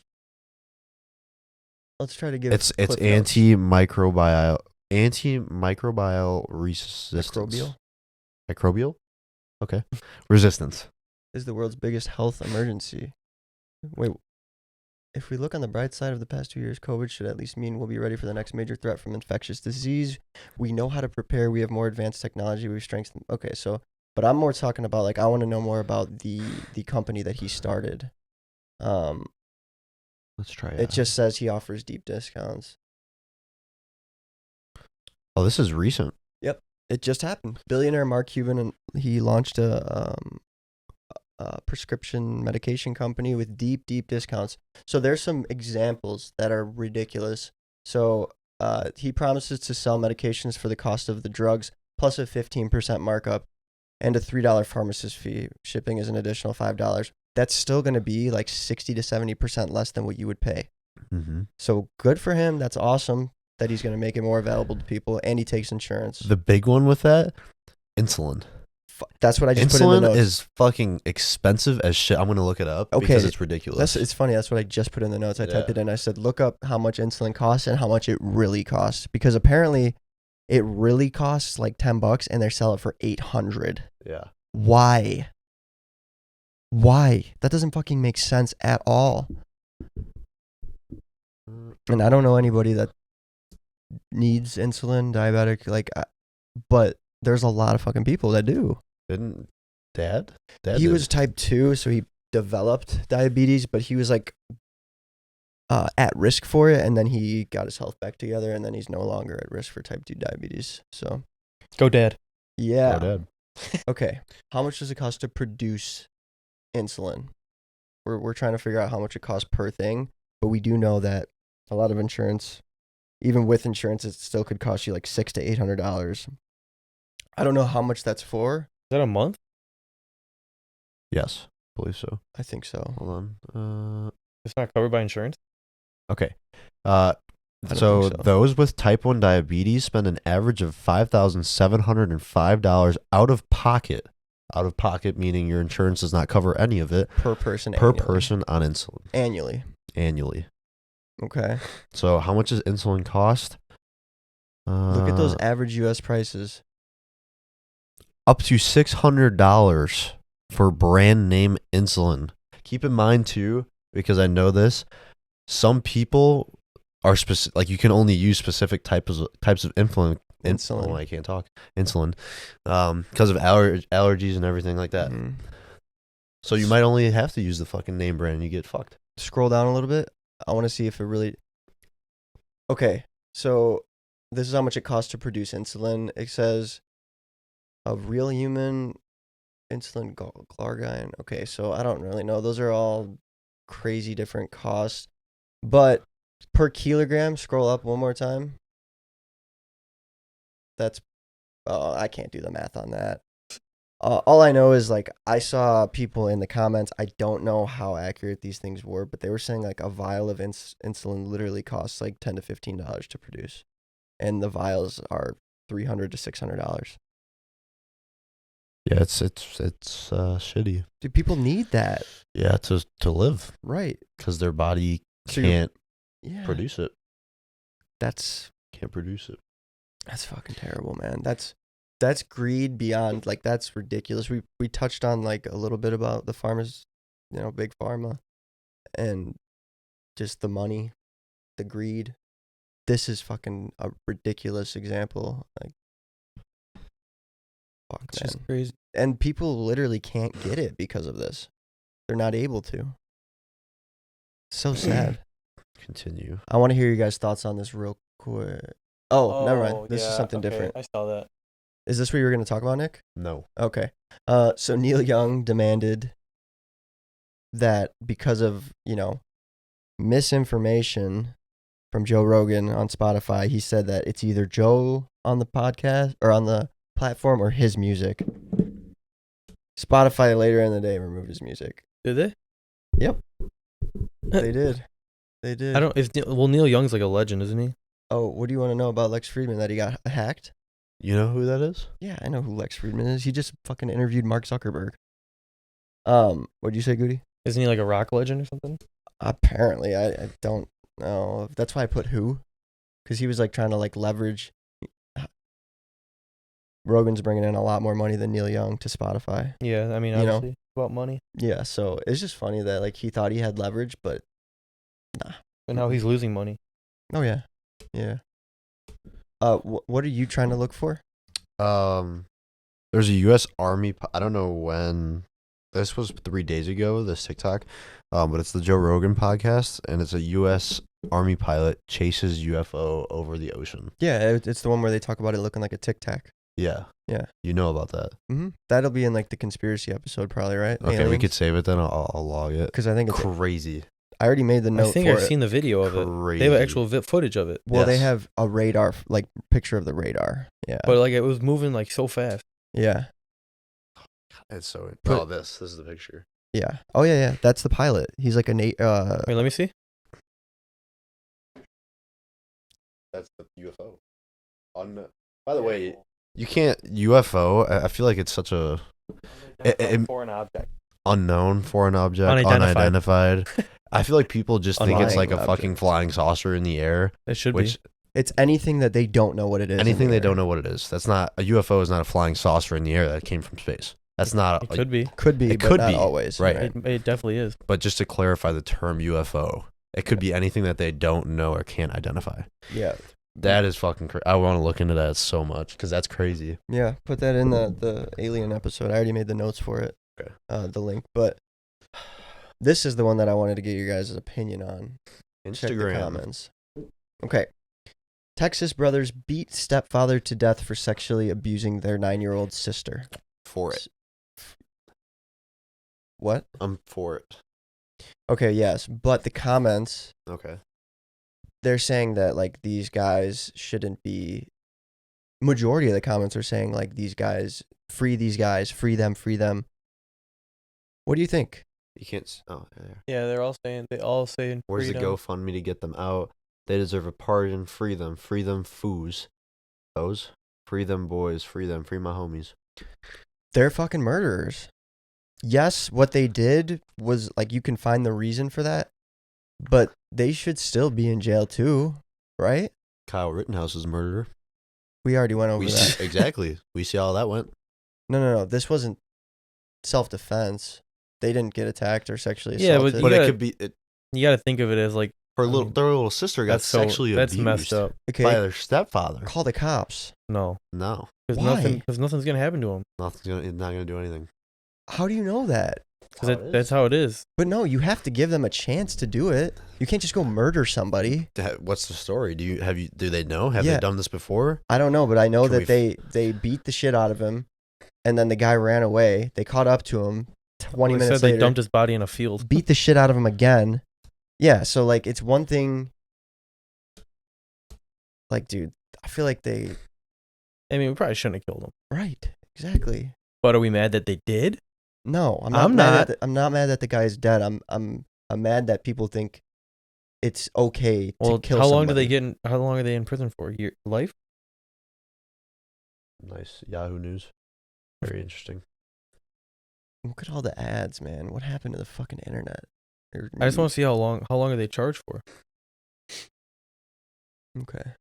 let's try to give It's cliff notes. antimicrobial resistance. Microbial? Okay. Resistance. Is the world's biggest health emergency. Wait, if we look on the bright side of the past 2 years, COVID should at least mean we'll be ready for the next major threat from infectious disease. We know how to prepare. We have more advanced technology. We've strengthened. Okay, so, but I'm more talking about, like, I want to know more about the company that he started. Let's try It just says he offers deep discounts. Oh, this is recent. It just happened. Billionaire Mark Cuban, and he launched a prescription medication company with deep discounts. So there's some examples that are ridiculous. So he promises to sell medications for the cost of the drugs plus a 15% markup and a $3 pharmacist fee. Shipping is an additional $5. That's still going to be like 60 to 70% less than what you would pay. Mm-hmm. So good for him. That's awesome that he's going to make it more available to people, and he takes insurance. The big one with that, insulin. That's what I just put in the Insulin notes. is fucking expensive as shit. I'm gonna look it up because it's ridiculous. It's funny. That's what I just put in the notes. I typed Yeah. it in. I said, look up how much insulin costs and how much it really costs, because apparently it really costs like $10 and they sell it for $800. Yeah. Why? That doesn't fucking make sense at all. And I don't know anybody that needs insulin, diabetic, like, but there's a lot of fucking people that do. Didn't Dad? He was type 2, so he developed diabetes, but he was like at risk for it, and then he got his health back together, and then he's no longer at risk for type 2 diabetes. So Go Dad. yeah. Oh, Dad. Okay. How much does it cost to produce insulin? We're trying to figure out how much it costs per thing, but we do know that a lot of insurance, even with insurance, it still could cost you like $600 to $800. I don't know how much that's for. Is that a month? Yes, I believe so. I think so. Hold on. It's not covered by insurance? Okay. don't So think so. those with type 1 diabetes spend an average of $5,705 out of pocket. Out of pocket meaning your insurance does not cover any of it Per person. per annually. person on insulin Annually. Okay. So how much does insulin cost? Look at those average U.S. prices. Up to $600 for brand name insulin. Keep in mind too, because I know this, some people are specific. Like you can only use specific types of insulin. Insulin. Oh, I can't talk. Insulin, because of allergies and everything like that. Mhm. So you might only have to use the fucking name brand, and you get fucked. Scroll down a little bit. I want to see if it really. Okay, so this is how much it costs to produce insulin. It says a real human insulin glargine. Okay, so I don't really know. Those are all crazy different costs, but per kilogram. Scroll up one more time. That's. I can't do the math on that. All I know is, like, I saw people in the comments, I don't know how accurate these things were, but they were saying, like, a vial of insulin literally costs, like, $10 to $15 to produce. And the vials are $300 to $600. Yeah, it's shitty. Do people need that? Yeah, to live Right. because their body So can't Yeah. produce it. That's Can't produce it. fucking terrible, man. That's greed beyond, like, that's ridiculous. We touched on, like, a little bit about the farmers, big pharma, and just the money, the greed. This is fucking a ridiculous example. Like, fuck, It's man. just crazy. And people literally can't get it because of this. They're not able to. So sad. Continue. I want to hear you guys' thoughts on this real quick. Oh, never mind. This is something different. I saw that. Is this what you were going to talk about, Nick? No. Okay. So Neil Young demanded that because of, misinformation from Joe Rogan on Spotify, he said that it's either Joe on the podcast or on the platform or his music. Spotify later in the day removed his music. Did they? Yep. They did. They did. Neil Young's like a legend, isn't he? Oh, what do you want to know about Lex Friedman, that he got hacked? You know who that is? Yeah, I know who Lex Friedman is. He just fucking interviewed Mark Zuckerberg. What'd you say, Goody? Isn't he like a rock legend or something? Apparently, I don't know. That's why I put who, because he was like trying to like leverage. Rogan's bringing in a lot more money than Neil Young to Spotify. Yeah, I mean, obviously, about money. Yeah, so it's just funny that like he thought he had leverage, but nah. And now he's losing money. Oh yeah, yeah. What are you trying to look for? There's a U.S. Army. I don't know when. This was 3 days ago. This TikTok, but it's the Joe Rogan podcast, and it's a U.S. Army pilot chases UFO over the ocean. Yeah, it's the one where they talk about it looking like a Tic Tac. Yeah. Yeah. You know about that. Mm-hmm. That'll be in like the conspiracy episode, probably, right? Okay, Aliens? we could save it then. I'll log it. Because I think it's Crazy. I already made the note. I think for I've seen the video of it. They have actual footage of it. Well, they Yes. have a radar, like picture of the radar. Yeah. But like it was moving like so fast. Yeah. It's so. Put- Oh, this is the picture. Yeah. Oh yeah. That's the pilot. He's like a Wait, let me see. That's the UFO. By the way, you can't UFO. I feel like it's such a Foreign object. unknown foreign object, Unidentified. I feel like people just think it's like a Unidentified fucking flying saucer in the air. It should Which It's anything that they don't know what it is. anything they don't know what it is. That's not a UFO. Is not a flying saucer in the air that came from space. That's not. It could be. Could be, It but could not be, always. right. It definitely is. But just to clarify the term UFO, it could be anything that they don't know or can't identify. Yeah. That is fucking crazy. I want to look into that so much because that's crazy. Yeah. Put that in the alien episode. I already made the notes for it. Okay. The link, but this is the one that I wanted to get your guys' opinion on. Check the Instagram. comments. Okay. Texas brothers beat stepfather to death for sexually abusing their 9-year-old sister. For it. What? I'm for it. Okay, yes, but the comments, Okay. they're saying that like these guys shouldn't be. Majority of the comments are saying like these guys, free them, free them. What do you think? You can't. Oh, there. Yeah, they all saying. Where's the freedom. GoFundMe to get them out? They deserve a pardon. Free them, foos. Those. Free them, boys. Free them. Free my homies. They're fucking murderers. Yes, what they did was like you can find the reason for that, but they should still be in jail too, right? Kyle Rittenhouse is a murderer. We already went over that. Exactly. We see how that went. No. This wasn't self-defense. They didn't get attacked or sexually Yeah, assaulted. But gotta- it could be. You got to think of it as like Their I mean, little sister got sexually that's abused messed up. Okay, by their stepfather. call the cops. No, No, because Why? nothing's gonna happen to him. it's not gonna do anything. How do you know that? Because that's how it is. But no, you have to give them a chance to do it. You can't just go murder somebody. What's the story? Do they know? Have Yeah. they done this before? I don't know, but I know Can that they beat the shit out of him, and then the guy ran away. They caught up to him 20 They minutes said they later. dumped his body in a field. Beat the shit out of him again. Yeah, so like it's one thing. Like, dude, I feel like they. I mean, we probably shouldn't have killed him. Right, exactly. But are we mad that they did? No, I'm I'm mad. not. I'm not mad that the guy's dead. I'm mad that people think it's okay to Well, kill how somebody. long do they get? How long are they in prison for? Life? Nice Yahoo News. Very interesting. Look at all the ads, man. What happened to the fucking internet? I just want to see how long are they charged for? Okay.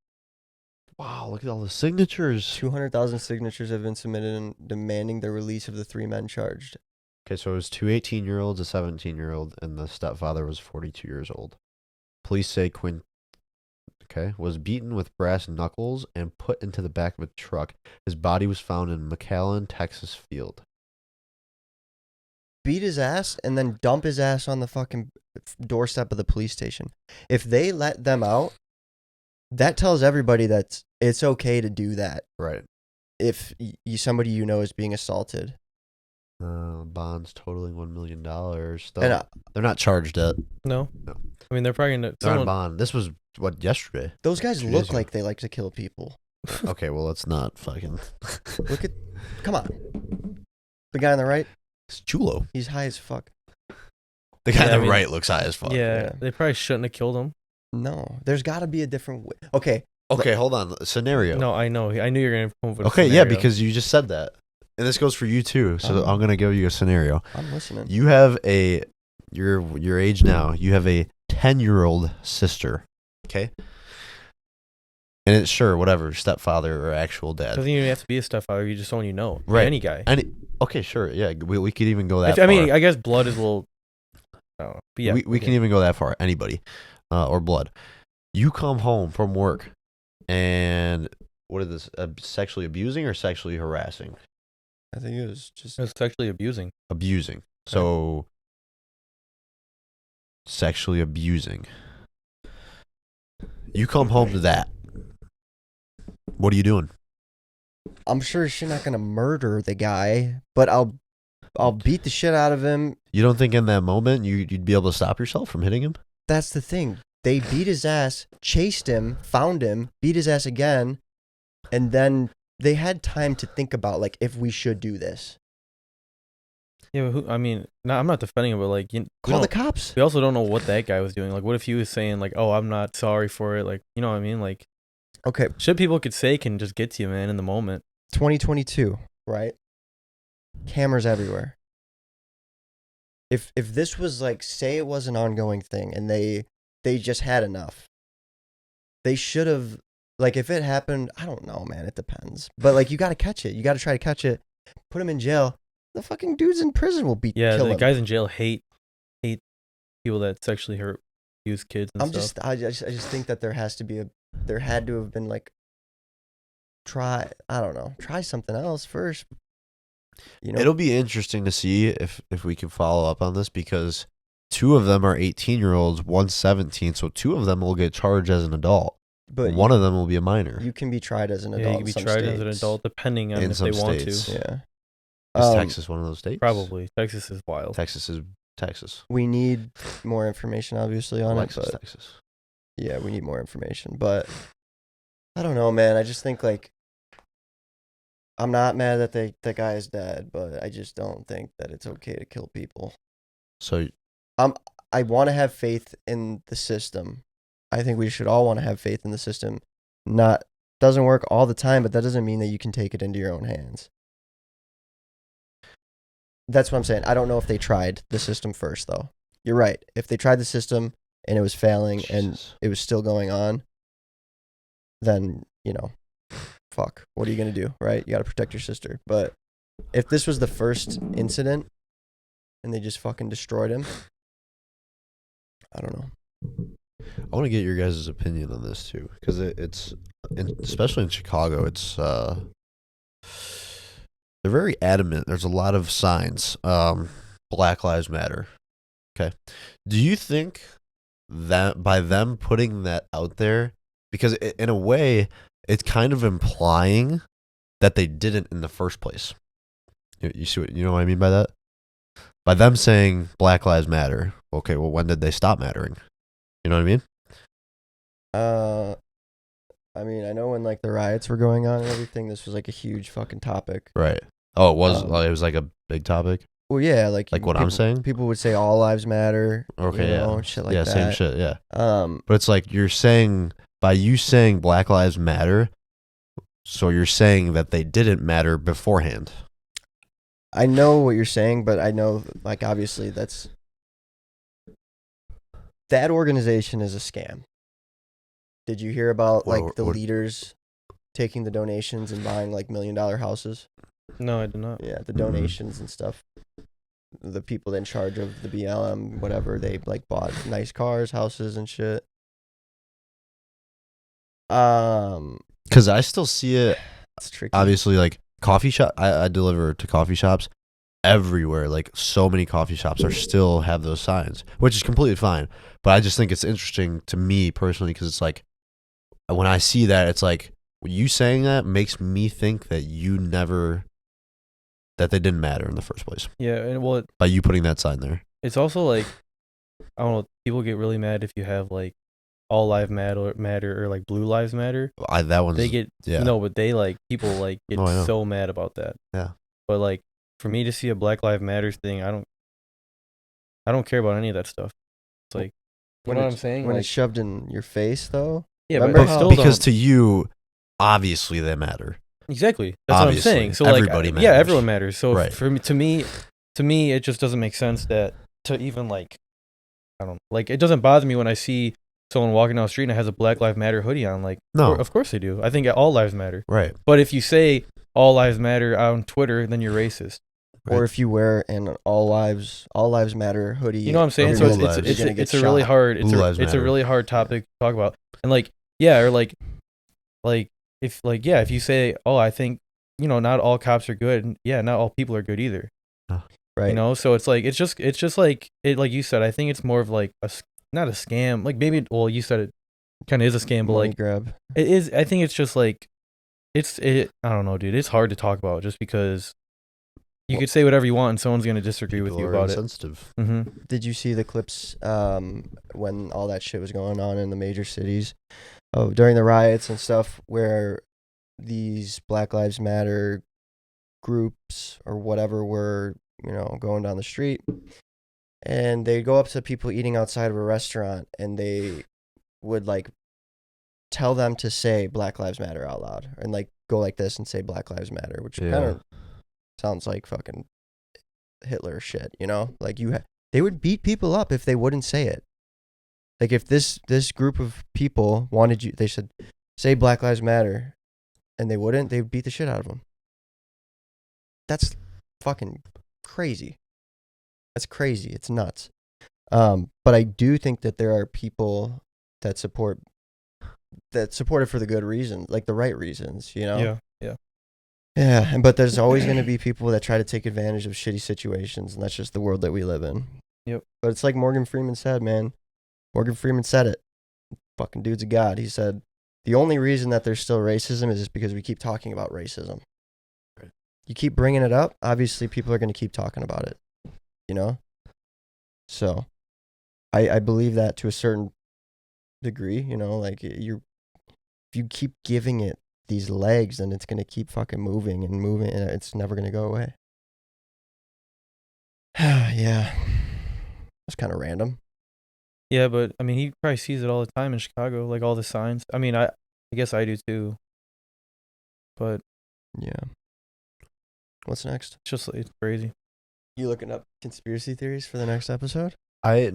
Wow, look at all the signatures. 200,000 signatures have been submitted in demanding the release of the 3 men charged. Okay, so it was 2 18-year-olds, a 17-year-old, and the stepfather was 42 years old. Police say Quinn was beaten with brass knuckles and put into the back of a truck. His body was found in McAllen, Texas field. Beat his ass and then dump his ass on the fucking doorstep of the police station. If they let them out, that tells everybody that it's okay to do that. Right. If somebody you know is being assaulted. Bonds totaling $1 million. And, They're not charged yet. No. No. I mean, they're probably gonna. They're on bond. This was yesterday. Those guys 2 days look ago. like they like to kill people. Okay, well, let's not fucking. Come on. The guy on the right, It's Chulo. he's high as fuck. The guy Yeah, on I the mean, right looks high as fuck. Yeah, they probably shouldn't have killed him. No, there's got to be a different way. Okay, Okay, hold on. Scenario. No, I know. I knew you were gonna come up with a Okay, yeah, scenario. because you just said that, and this goes for you too. So I'm gonna give you a scenario. I'm listening. You have your age now. You have a 10-year-old sister. Okay. And it's sure whatever stepfather or actual dad. doesn't even have to be a stepfather. You just someone you know, Right. Any guy. Okay, sure, yeah. We could even go that. I far. mean, I guess blood is a little. I don't know. But yeah, we can even go that far. Anybody, or blood. You come home from work, and what is this? Sexually abusing or sexually harassing? I think it was just. It's sexually abusing. Abusing. So sexually abusing. You come home to that. What are you doing? I'm sure she's not gonna murder the guy, but I'll beat the shit out of him. You don't think in that moment you'd be able to stop yourself from hitting him? That's the thing. They beat his ass, chased him, found him, beat his ass again, and then they had time to think about like if we should do this. Yeah, but I mean, I'm not defending him, but like, Call the cops. we also don't know what that guy was doing. Like, what if he was saying like, "Oh, I'm not sorry for it." Like, you know what I mean? Like, Okay, shit people could say can just get to you, man, in the moment. 2022, right? Cameras everywhere. If this was like, say it was an ongoing thing and they just had enough, they should have, like, if it happened, I don't know, man, it depends. But like, you got to catch it. You got to try to catch it. Put him in jail. The fucking dudes in prison will beat. Yeah, kill the him. guys in jail hate people that sexually abuse kids and stuff. I just think that there had to have been like, try something else first. You know, It'll be interesting to see if we can follow up on this because 2 of them are 18-year-olds, one's 17, so 2 of them will get charged as an adult. but One of them will be a minor. you can be tried as an adult. Yeah, you can be in some tried as an states. adult depending on In if they some want states. to. Yeah. Is Texas one of those states? Probably. Texas is wild. Texas is Texas. We need more information, obviously, on Alexis, it. But Texas. yeah, we need more information. But I don't know, man. I just think like I'm not mad that that guy is dead, but I just don't think that it's okay to kill people. So I want to have faith in the system. I think we should all want to have faith in the system. Doesn't work all the time, but that doesn't mean that you can take it into your own hands. That's what I'm saying. I don't know if they tried the system first, though. You're right. If they tried the system and it was failing and Jesus. it was still going on, then, fuck. What are you going to do, right? You got to protect your sister. But if this was the first incident and they just fucking destroyed him, I don't know. I want to get your guys' opinion on this too, because especially in Chicago, it's they're very adamant. There's a lot of signs. Black Lives Matter. Okay, do you think that by them putting that out there, because in a way, it's kind of implying that they didn't in the first place. You see what you know what I mean by that? By them saying Black Lives Matter. Okay, well, when did they stop mattering? You know what I mean? I mean, I know when like the riots were going on and everything, this was like a huge fucking topic. Right. Oh, it was. Um, It was like a big topic. Well, yeah, like Like what I'm saying? People would say all lives matter. Okay, you know, yeah, and shit like yeah, that. same shit, yeah. Um, But it's like you're saying by you saying Black Lives Matter, so you're saying that they didn't matter beforehand. I know what you're saying, but I know, like, obviously that organization is a scam. Did you hear about like the What- leaders taking the donations and buying like $1 million houses? No, I did not. Yeah, the donations and stuff. The people in charge of the BLM, whatever, they like bought nice cars, houses, and shit. Because I still see it. It's tricky. Obviously, like coffee shop. I deliver to coffee shops everywhere. Like so many coffee shops are still have those signs, which is completely fine. But I just think it's interesting to me personally because it's like when I see that, it's like you saying that makes me think that that they didn't matter in the first place. Yeah, and well, By you putting that sign there. it's also like, I don't know, people get really mad if you have like all lives matter or like blue lives matter. That one's They get no, but they like people like get Oh, I know. so mad about that. Yeah. But like for me to see a Black Lives Matters thing, I don't care about any of that stuff. It's like, you know what I'm saying? When Like, it's shoved in your face, though. yeah, remember but how- still because don't. to you, obviously they matter. Exactly. That's Obviously. what I'm saying. So Everybody like, yeah, matters. everyone matters. So Right. for me, to me, it just doesn't make sense that to even like, I don't like. It doesn't bother me when I see someone walking down the street and has a Black Lives Matter hoodie on. Like, No. of course they do. I think all lives matter. Right. But if you say all lives matter on Twitter, then you're racist. Or Right. if you wear an all lives matter hoodie. You know what I'm saying? Or So blue lives. it's You're gonna get it's a really shot. hard Blue lives it's a matter. really hard topic to talk about. And like yeah, or like if you say, oh, I think, you know, not all cops are good. Yeah, not all people are good either. Right. You know, so it's like it's just like it, like you said. I think it's more of like not a scam. Like maybe, well, you said it kind of is a scam, but Money like grab. it is. I think it's just like I don't know, dude. It's hard to talk about just because you could say whatever you want and someone's gonna disagree with People you are about it. insensitive. Mm-hmm. Did you see the clips when all that shit was going on in the major cities during the riots and stuff where these Black Lives Matter groups or whatever were, you know, going down the street and they'd go up to people eating outside of a restaurant and they would like tell them to say Black Lives Matter out loud and like go like this and say Black Lives Matter, which Yeah. kind of sounds like fucking Hitler shit, you know? Like they would beat people up if they wouldn't say it. Like if this group of people wanted you, they should say Black Lives Matter, and they wouldn't, they would beat the shit out of them. That's fucking crazy. That's crazy. It's nuts. But I do think that there are people that support it for the good reasons, like the right reasons, you know? Yeah. Yeah, but there's always going to be people that try to take advantage of shitty situations, and that's just the world that we live in. Yep. But it's like Morgan Freeman said, man. Morgan Freeman said it. Fucking dude's a god. He said, the only reason that there's still racism is just because we keep talking about racism. Right. You keep bringing it up, obviously people are going to keep talking about it, you know? So, I believe that to a certain degree, you know, like if you keep giving it these legs, then it's going to keep fucking moving and it's never going to go away. Yeah. It's kind of random. Yeah, but I mean, he probably sees it all the time in Chicago, like all the signs. I mean, I guess I do too. But Yeah. What's next? it's just it's crazy. You looking up conspiracy theories for the next episode? I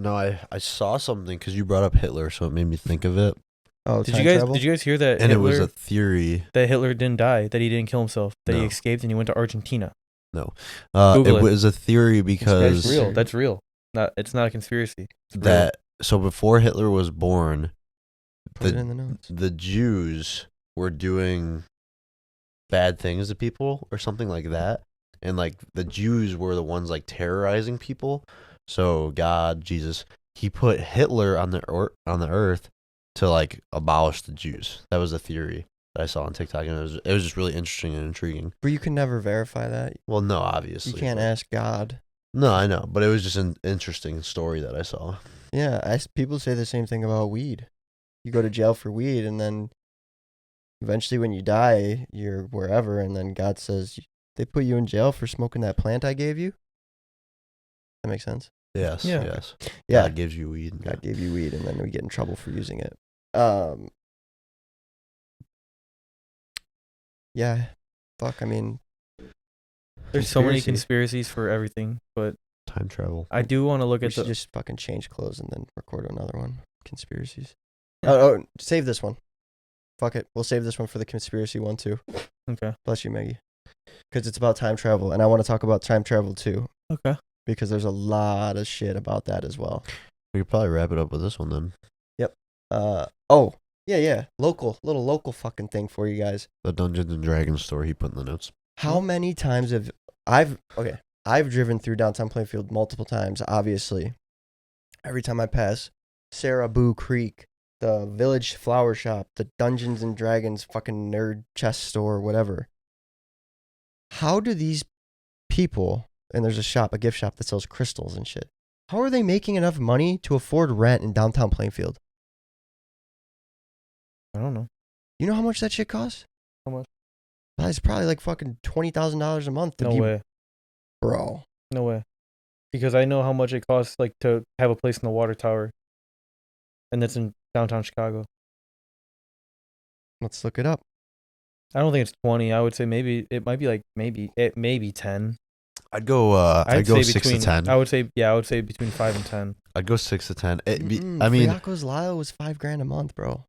saw something because you brought up Hitler, so it made me think of it. Oh, Did time you guys travel? hear that And Hitler, it was a theory. that Hitler didn't die, that he didn't kill himself, that he No. escaped and he went to Argentina? It Google it. was a theory That's because real. That's real. It's not a conspiracy. It's real. that so before Hitler was born, Put it in the notes. the Jews were doing bad things to people or something like that, and like the Jews were the ones like terrorizing people. So God, Jesus, he put Hitler on the earth to like abolish the Jews. That was a theory that I saw on TikTok, and it was just really interesting and intriguing. But you can never verify that. Well, no, obviously You can't but- ask God. No, I know, but it was just an interesting story that I saw. Yeah, people say the same thing about weed. You go to jail for weed, and then eventually when you die, you're wherever, and then God says, they put you in jail for smoking that plant I gave you? That makes sense? Yes, Yeah. yes. Yeah. God gives you weed. God gave you weed, and then we get in trouble for using it. Yeah. Fuck, I mean, There's so many conspiracy. conspiracies for everything, but Time travel. I do want to look we at should the. just fucking change clothes and then record another one. Conspiracies. Oh, save this one. Fuck it. We'll save this one for the conspiracy one, too. Okay. Bless you, Maggie. Because it's about time travel, and I want to talk about time travel, too. Okay. Because there's a lot of shit about that as well. We could probably wrap it up with this one then. Oh, Yeah. Little local fucking thing for you guys. The Dungeons and Dragons store he put in the notes. How many times have I've driven through downtown Plainfield multiple times, obviously. Every time I pass Saraboo Creek, the Village Flower Shop, the Dungeons and Dragons fucking nerd chess store, whatever. How do these people, and there's a gift shop that sells crystals and shit, how are they making enough money to afford rent in downtown Plainfield? I don't know. You know how much that shit costs? How much? It's probably like fucking $20,000 a month. No way. Bro. No way. Because I know how much it costs like to have a place in the water tower. And that's in downtown Chicago. Let's look it up. I don't think it's 20. I would say maybe it might be like maybe 10. I'd go. I'd go 6 to 10. I would say between 5 and 10. I'd go 6 to 10. I mean, Friaco's Lyle was $5,000 a month, bro.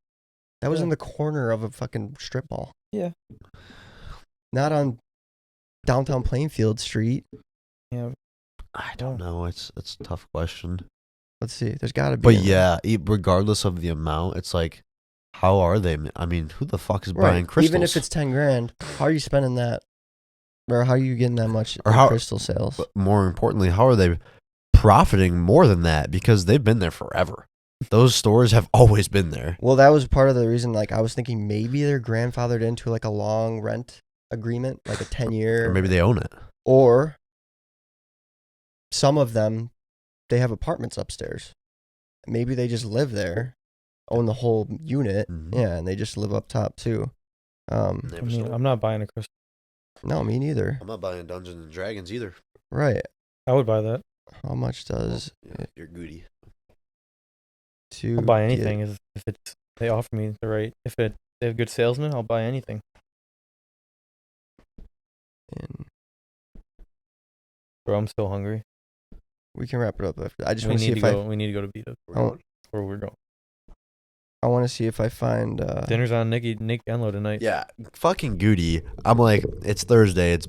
That was Yeah. in the corner of a fucking strip mall. Yeah. Not on downtown Plainfield Street. Yeah. I don't know. It's a tough question. Let's see. There's got to be. But yeah, regardless of the amount, it's like, how are they? I mean, who the fuck is buying crystals? Even if it's $10,000, how are you spending that? Or how are you getting that much Or in how- crystal sales? But more importantly, how are they profiting more than that? Because they've been there forever. Those stores have always been there. Well, that was part of the reason. Like, I was thinking maybe they're grandfathered into like a long rent agreement, like a 10-year. Or maybe they own it. Or some of them, they have apartments upstairs. Maybe they just live there, own the whole unit. Mhm. Yeah, and they just live up top too. I mean, I'm not buying a crystal. No, me neither. I'm not buying Dungeons and Dragons either. Right. I would buy that. How much does Yeah, you're goody. to I'll buy get anything if they offer me the right. If they have good salesmen, I'll buy anything. in? Bro, I'm still hungry. We can wrap it up after. I just We want to need see to if go. We need to go to beat up. Oh. Where we're going. I want to see if I find. Dinner's on Nick Enlow tonight. Yeah, fucking goody. I'm like, it's Thursday. It's,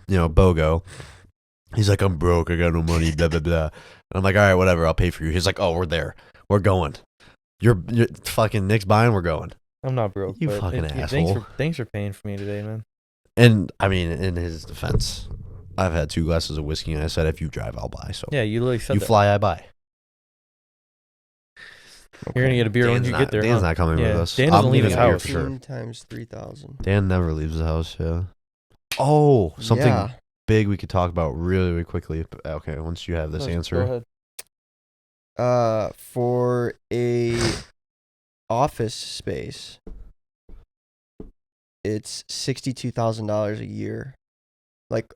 BOGO. He's like, I'm broke. I got no money. Blah blah blah. And I'm like, all right, whatever. I'll pay for you. He's like, oh, we're there. We're going. You're fucking Nick's buying. We're going. I'm not broke. You but fucking Thanks asshole. thanks for paying for me today, man. And I mean, in his defense, I've had 2 glasses of whiskey, and I said, if you drive, I'll buy. So Yeah, you literally said you that. fly, I buy. You're gonna get a beer when Dan's you not, get there. Dan's huh? not coming Yeah, with us. Dan doesn't I'm leave leaving his a beer house. for sure. 15 times 3,000. Dan never leaves the house. Yeah. Oh, something Yeah. big we could talk about really, really quickly. Okay, once you have this Go answer. ahead. For a office space, it's $62,000 a year, like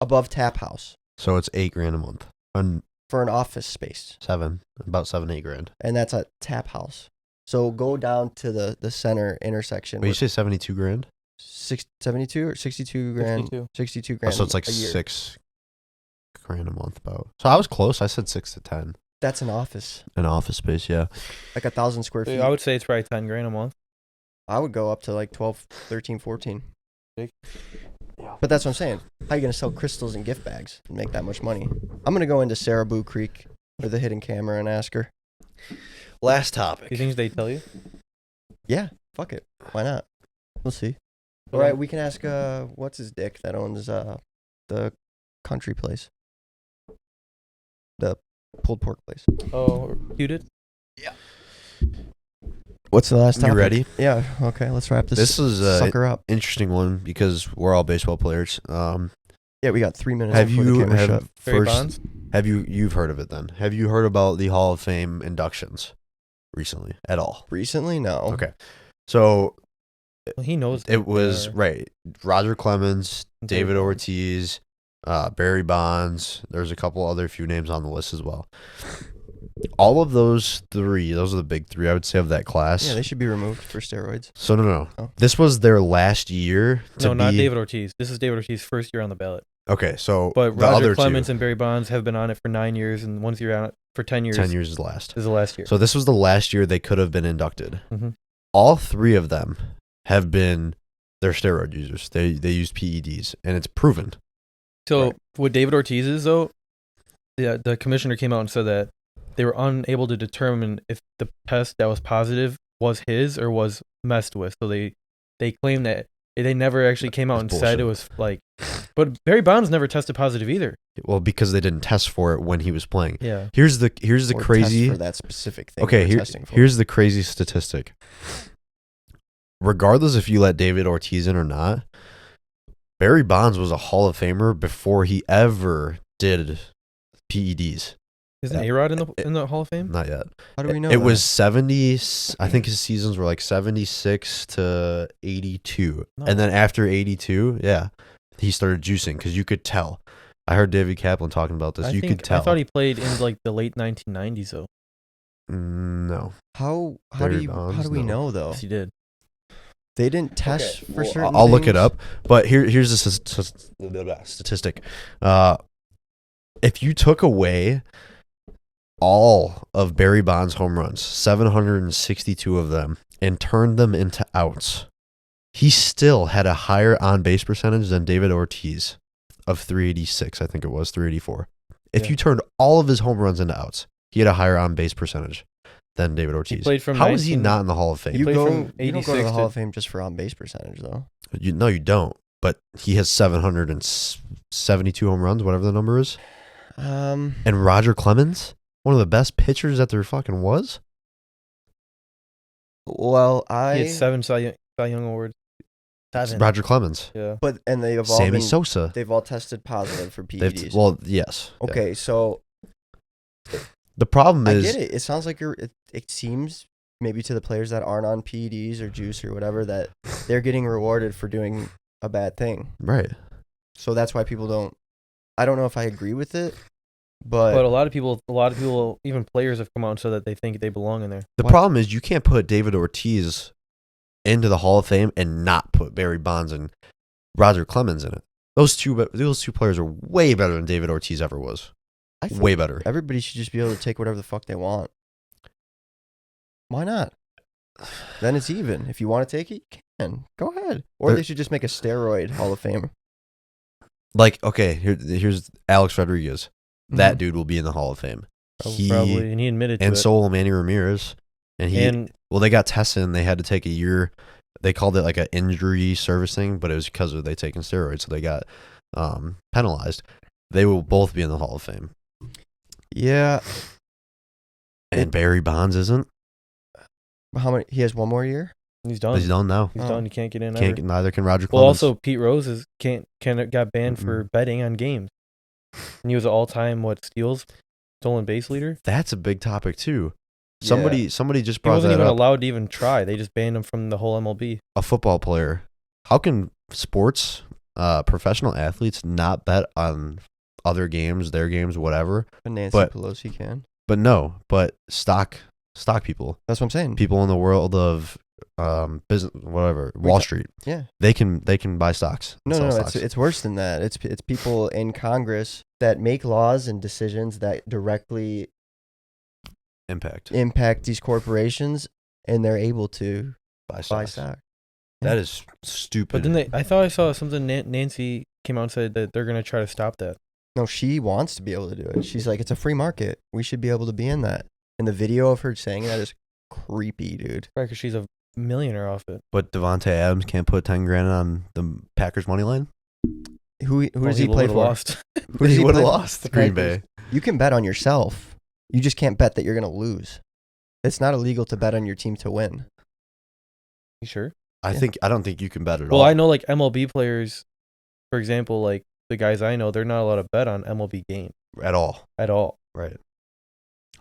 above tap house So it's $8,000 a month. On for an office space, about 7-8 grand. and that's a tap house. So go down to the center intersection. Wait, you with say 72 grand? 72 or 62 grand? 62. 62 Oh, grand. so it's like a year. 6 grand a month about. So I was close. I said 6 to 10. That's an office, An office space, yeah. like 1,000 square feet. I would say it's probably $10,000 a month. I would go up to like 12, 13, 14. Big. But that's what I'm saying. How are you going to sell crystals and gift bags and make that much money? I'm going to go into Saraboo Creek with a hidden camera and ask her. Last Do topic. you think they tell you? Yeah, fuck it. Why not? We'll see. All right, we can ask, what's his dick that owns the country place? The pulled pork place. Oh, you did? What's the last topic? You ready? Yeah, okay, let's wrap this, This is a sucker up. interesting one because we're all baseball players. Yeah, we got 3 minutes Have before the you camera shut. have Barry first? Bonds? You've heard of it then? Have you heard about the Hall of Fame inductions recently at all? Recently? No. Okay, so Well, he knows. it was that, right. Roger Clemens, David Bonds. Ortiz, Barry Bonds. There's a couple other few names on the list as well. All of those 3, those are the big 3 I would say of that class. Yeah, they should be removed for steroids. So no. Oh. This was their last year to No, be. not David Ortiz. This is David Ortiz's first year on the ballot. Okay, so But the Roger other Clemens 2, and Barry Bonds have been on it for 9 years, and one's year on it for 10 years. 10 years is last. Is the last year. So this was the last year they could have been inducted. Mhm. All 3 of them have been their steroid users. They used PEDs, and it's proven. So Right. what David Ortiz is though, the commissioner came out and said that they were unable to determine if the test that was positive was his or was messed with. So they claim that they never actually came out and That's said it bullshit. was like. But Barry Bonds never tested positive either. Well, because they didn't test for it when he was playing. Yeah. Here's the Or crazy test for that specific thing. Okay, we're testing for. here's the crazy statistic. Regardless if you let David Ortiz in or not, Barry Bonds was a Hall of Famer before he ever did PEDs. Isn't A-Rod in the Hall of Fame? Not yet. How do we know? It that? was 70. I think his seasons were like 76 to 82. No. And then after 82, yeah, he started juicing because you could tell. I heard David Kaplan talking about this. You could tell. I thought he played in like the late 1990s though. No. How Barry do Bonds, we no. know though? Yes, he did. They didn't test for Well, certain. I'll look it things? up. But here's the statistic. If you took away all of Barry Bonds' home runs, 762 of them, and turned them into outs, he still had a higher on-base percentage than David Ortiz of 386, I think it was, 384. If Yeah. you turned all of his home runs into outs, he had a higher on-base percentage than David Ortiz. played from How is he 19 not in the Hall of Fame? You played go. from You don't go to 86 the Hall to- of Fame just for on base percentage though. No, you don't. But he has 772 home runs, whatever the number is. And Roger Clemens, one of the best pitchers that there fucking was. Well, He had 7 Cy Young awards. 7. Roger Clemens. Yeah. but and they've all Sammy been, Sosa. they've all tested positive for PEDs. Well, yes. Yeah. okay, so The problem I is, get it. It sounds like it seems maybe to the players that aren't on PEDs or juice or whatever that they're getting rewarded for doing a bad thing. right. So that's why people don't. I don't know if I agree with it, But but a lot of people, even players have come out and said that they think they belong in there. The What? problem is you can't put David Ortiz into the Hall of Fame and not put Barry Bonds and Roger Clemens in it. Those two players are way better than David Ortiz ever was. I think Way better. everybody should just be able to take whatever the fuck they want. Why not? Then it's even. If you want to take it, you can. Go ahead. Or There- they should just make a steroid Hall of Fame. Like, okay, here's Alex Rodriguez. That Mhm. dude will be in the Hall of Fame. Probably, and he admitted to And it. so will Manny Ramirez. And Well, they got tested and they had to take a year. They called it like an injury service thing, but it was because of they taking steroids, so they got penalized. They will both be in the Hall of Fame. Yeah. And Barry Bonds isn't. How many? He has one more year. he's done. He's done now. He's Oh. done. You can't get in. Can't ever. get, neither can Roger Well, Clemens. also Pete Rose got banned for betting on games, and he was an all-time steals, stolen base leader. That's a big topic too. Yeah. Somebody just He brought wasn't that even up. allowed to even try. They just banned him from the whole MLB. A football player. How can sports, professional athletes not bet on other games, their games, whatever? But Nancy But- Pelosi can. But stock people, That's what I'm saying. people in the world of business, whatever, Wall Street, Yeah. they can buy stocks. and No, sell no, stocks. it's worse than that. It's people in Congress that make laws and decisions that directly impact. impact these corporations, and they're able to Buy buy stocks. stock. That is stupid. But then I thought I saw something. Nancy came out and said that they're gonna try to stop that. No, she wants to be able to do it. She's like, it's a free market. We should be able to be in that. And the video of her saying that is creepy, dude. Right, because she's a millionaire off it. But Devontae Adams can't put 10 grand on the Packers money line. Who does he play would've for? Lost. Who does He would play have for? lost The Green Packers. Bay. You can bet on yourself. You just can't bet that you're going to lose. It's not illegal to bet on your team to win. You sure? I don't think you can bet at Well, all. I know like MLB players, for example, like the guys I know, they're not allowed to bet on MLB games At all. at all. Right.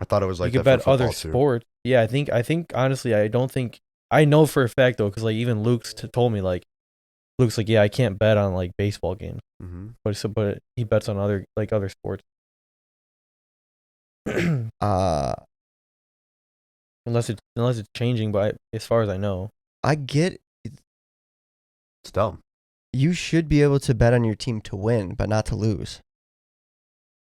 I thought it was like You could that bet for other football, too. sports. Yeah, I think honestly, I know for a fact though, because like even Luke's told me like, Luke's like, yeah, I can't bet on like baseball games, Mhm. but he bets on other sports. Unless it's changing, but as far as I know, I get It's dumb. you should be able to bet on your team to win, but not to lose.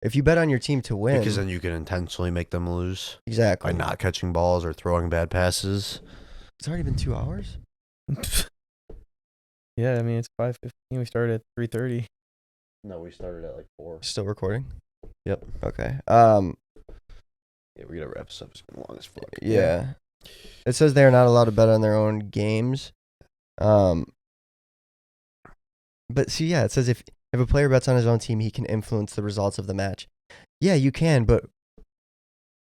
If you bet on your team to win, Because then you can intentionally make them lose exactly. by not catching balls or throwing bad passes. It's already been 2 hours. yeah, I mean it's 5:15. We started at 3:30. No, we started at like 4. Still recording? Yep. Okay. Yeah, we gotta wrap this up. It's been long as fuck. Yeah. It says they are not allowed to bet on their own games. But see, yeah, it says if a player bets on his own team, he can influence the results of the match. Yeah, you can, but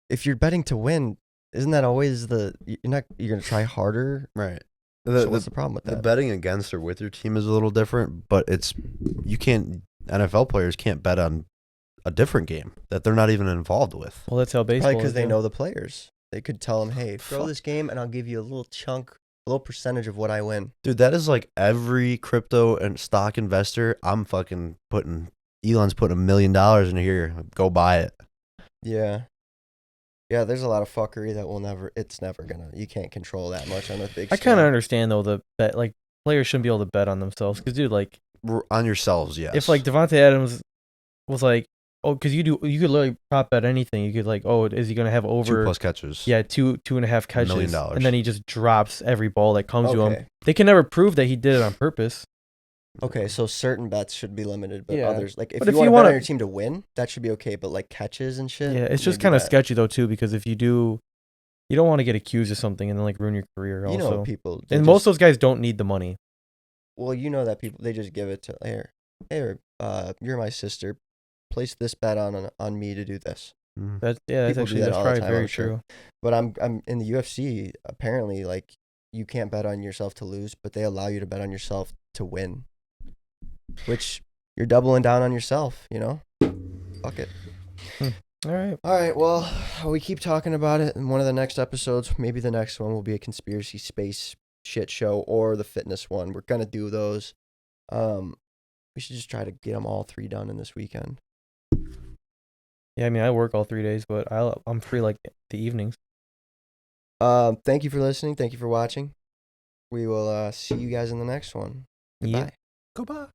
if you're betting to win, isn't that always you're gonna try harder? Right. So what's the problem with The that? betting against or with your team is a little different, but NFL players can't bet on a different game that they're not even involved with. Well, that's how baseball. Probably because is, they yeah. know the players. They could tell them, "Hey, throw Fuck. this game, and I'll give you a little percentage of what I win." Dude, that is like every crypto and stock investor. Elon's putting $1 million in here. Go buy it. Yeah. Yeah, there's a lot of fuckery that it's never gonna, you can't control that much on a big I scale. kind of understand though that like players shouldn't be able to bet on themselves because dude, like On yourselves, yes. if like Devontae Adams was like, oh, because you could literally prop bet anything. You could like, oh, is he gonna have over 2+ catches. Yeah, 2.5 catches, $1 million. and then he just drops every ball that comes to him. Okay. They can never prove that he did it on purpose. Okay, so certain bets should be limited, but Yeah. others, like if But you if want you to bet wanna- on your team to win, that should be okay. But like catches and shit, Yeah, it's just maybe kind of that- sketchy though too, because if you do, you don't want to get accused of something and then like ruin your career. You Also, know, people. and most of those guys don't need the money. Well, you know that people, they just give it to here. You're my sister. Place this bet on me to do this. Mhm. That's People do actually that that's all the probably time, very I'm sure. true. But I'm in the UFC. Apparently, like you can't bet on yourself to lose, but they allow you to bet on yourself to win. Which you're doubling down on yourself. You know, fuck it. All right. All right, well, we keep talking about it in one of the next episodes. Maybe the next one will be a conspiracy space shit show or the fitness one. We're going to do those. We should just try to get them all 3 done in this weekend. Yeah, I mean, I work all 3 days, but I'm free like the evenings. Thank you for listening. Thank you for watching. We will see you guys in the next one. Yeah. Goodbye. Goodbye.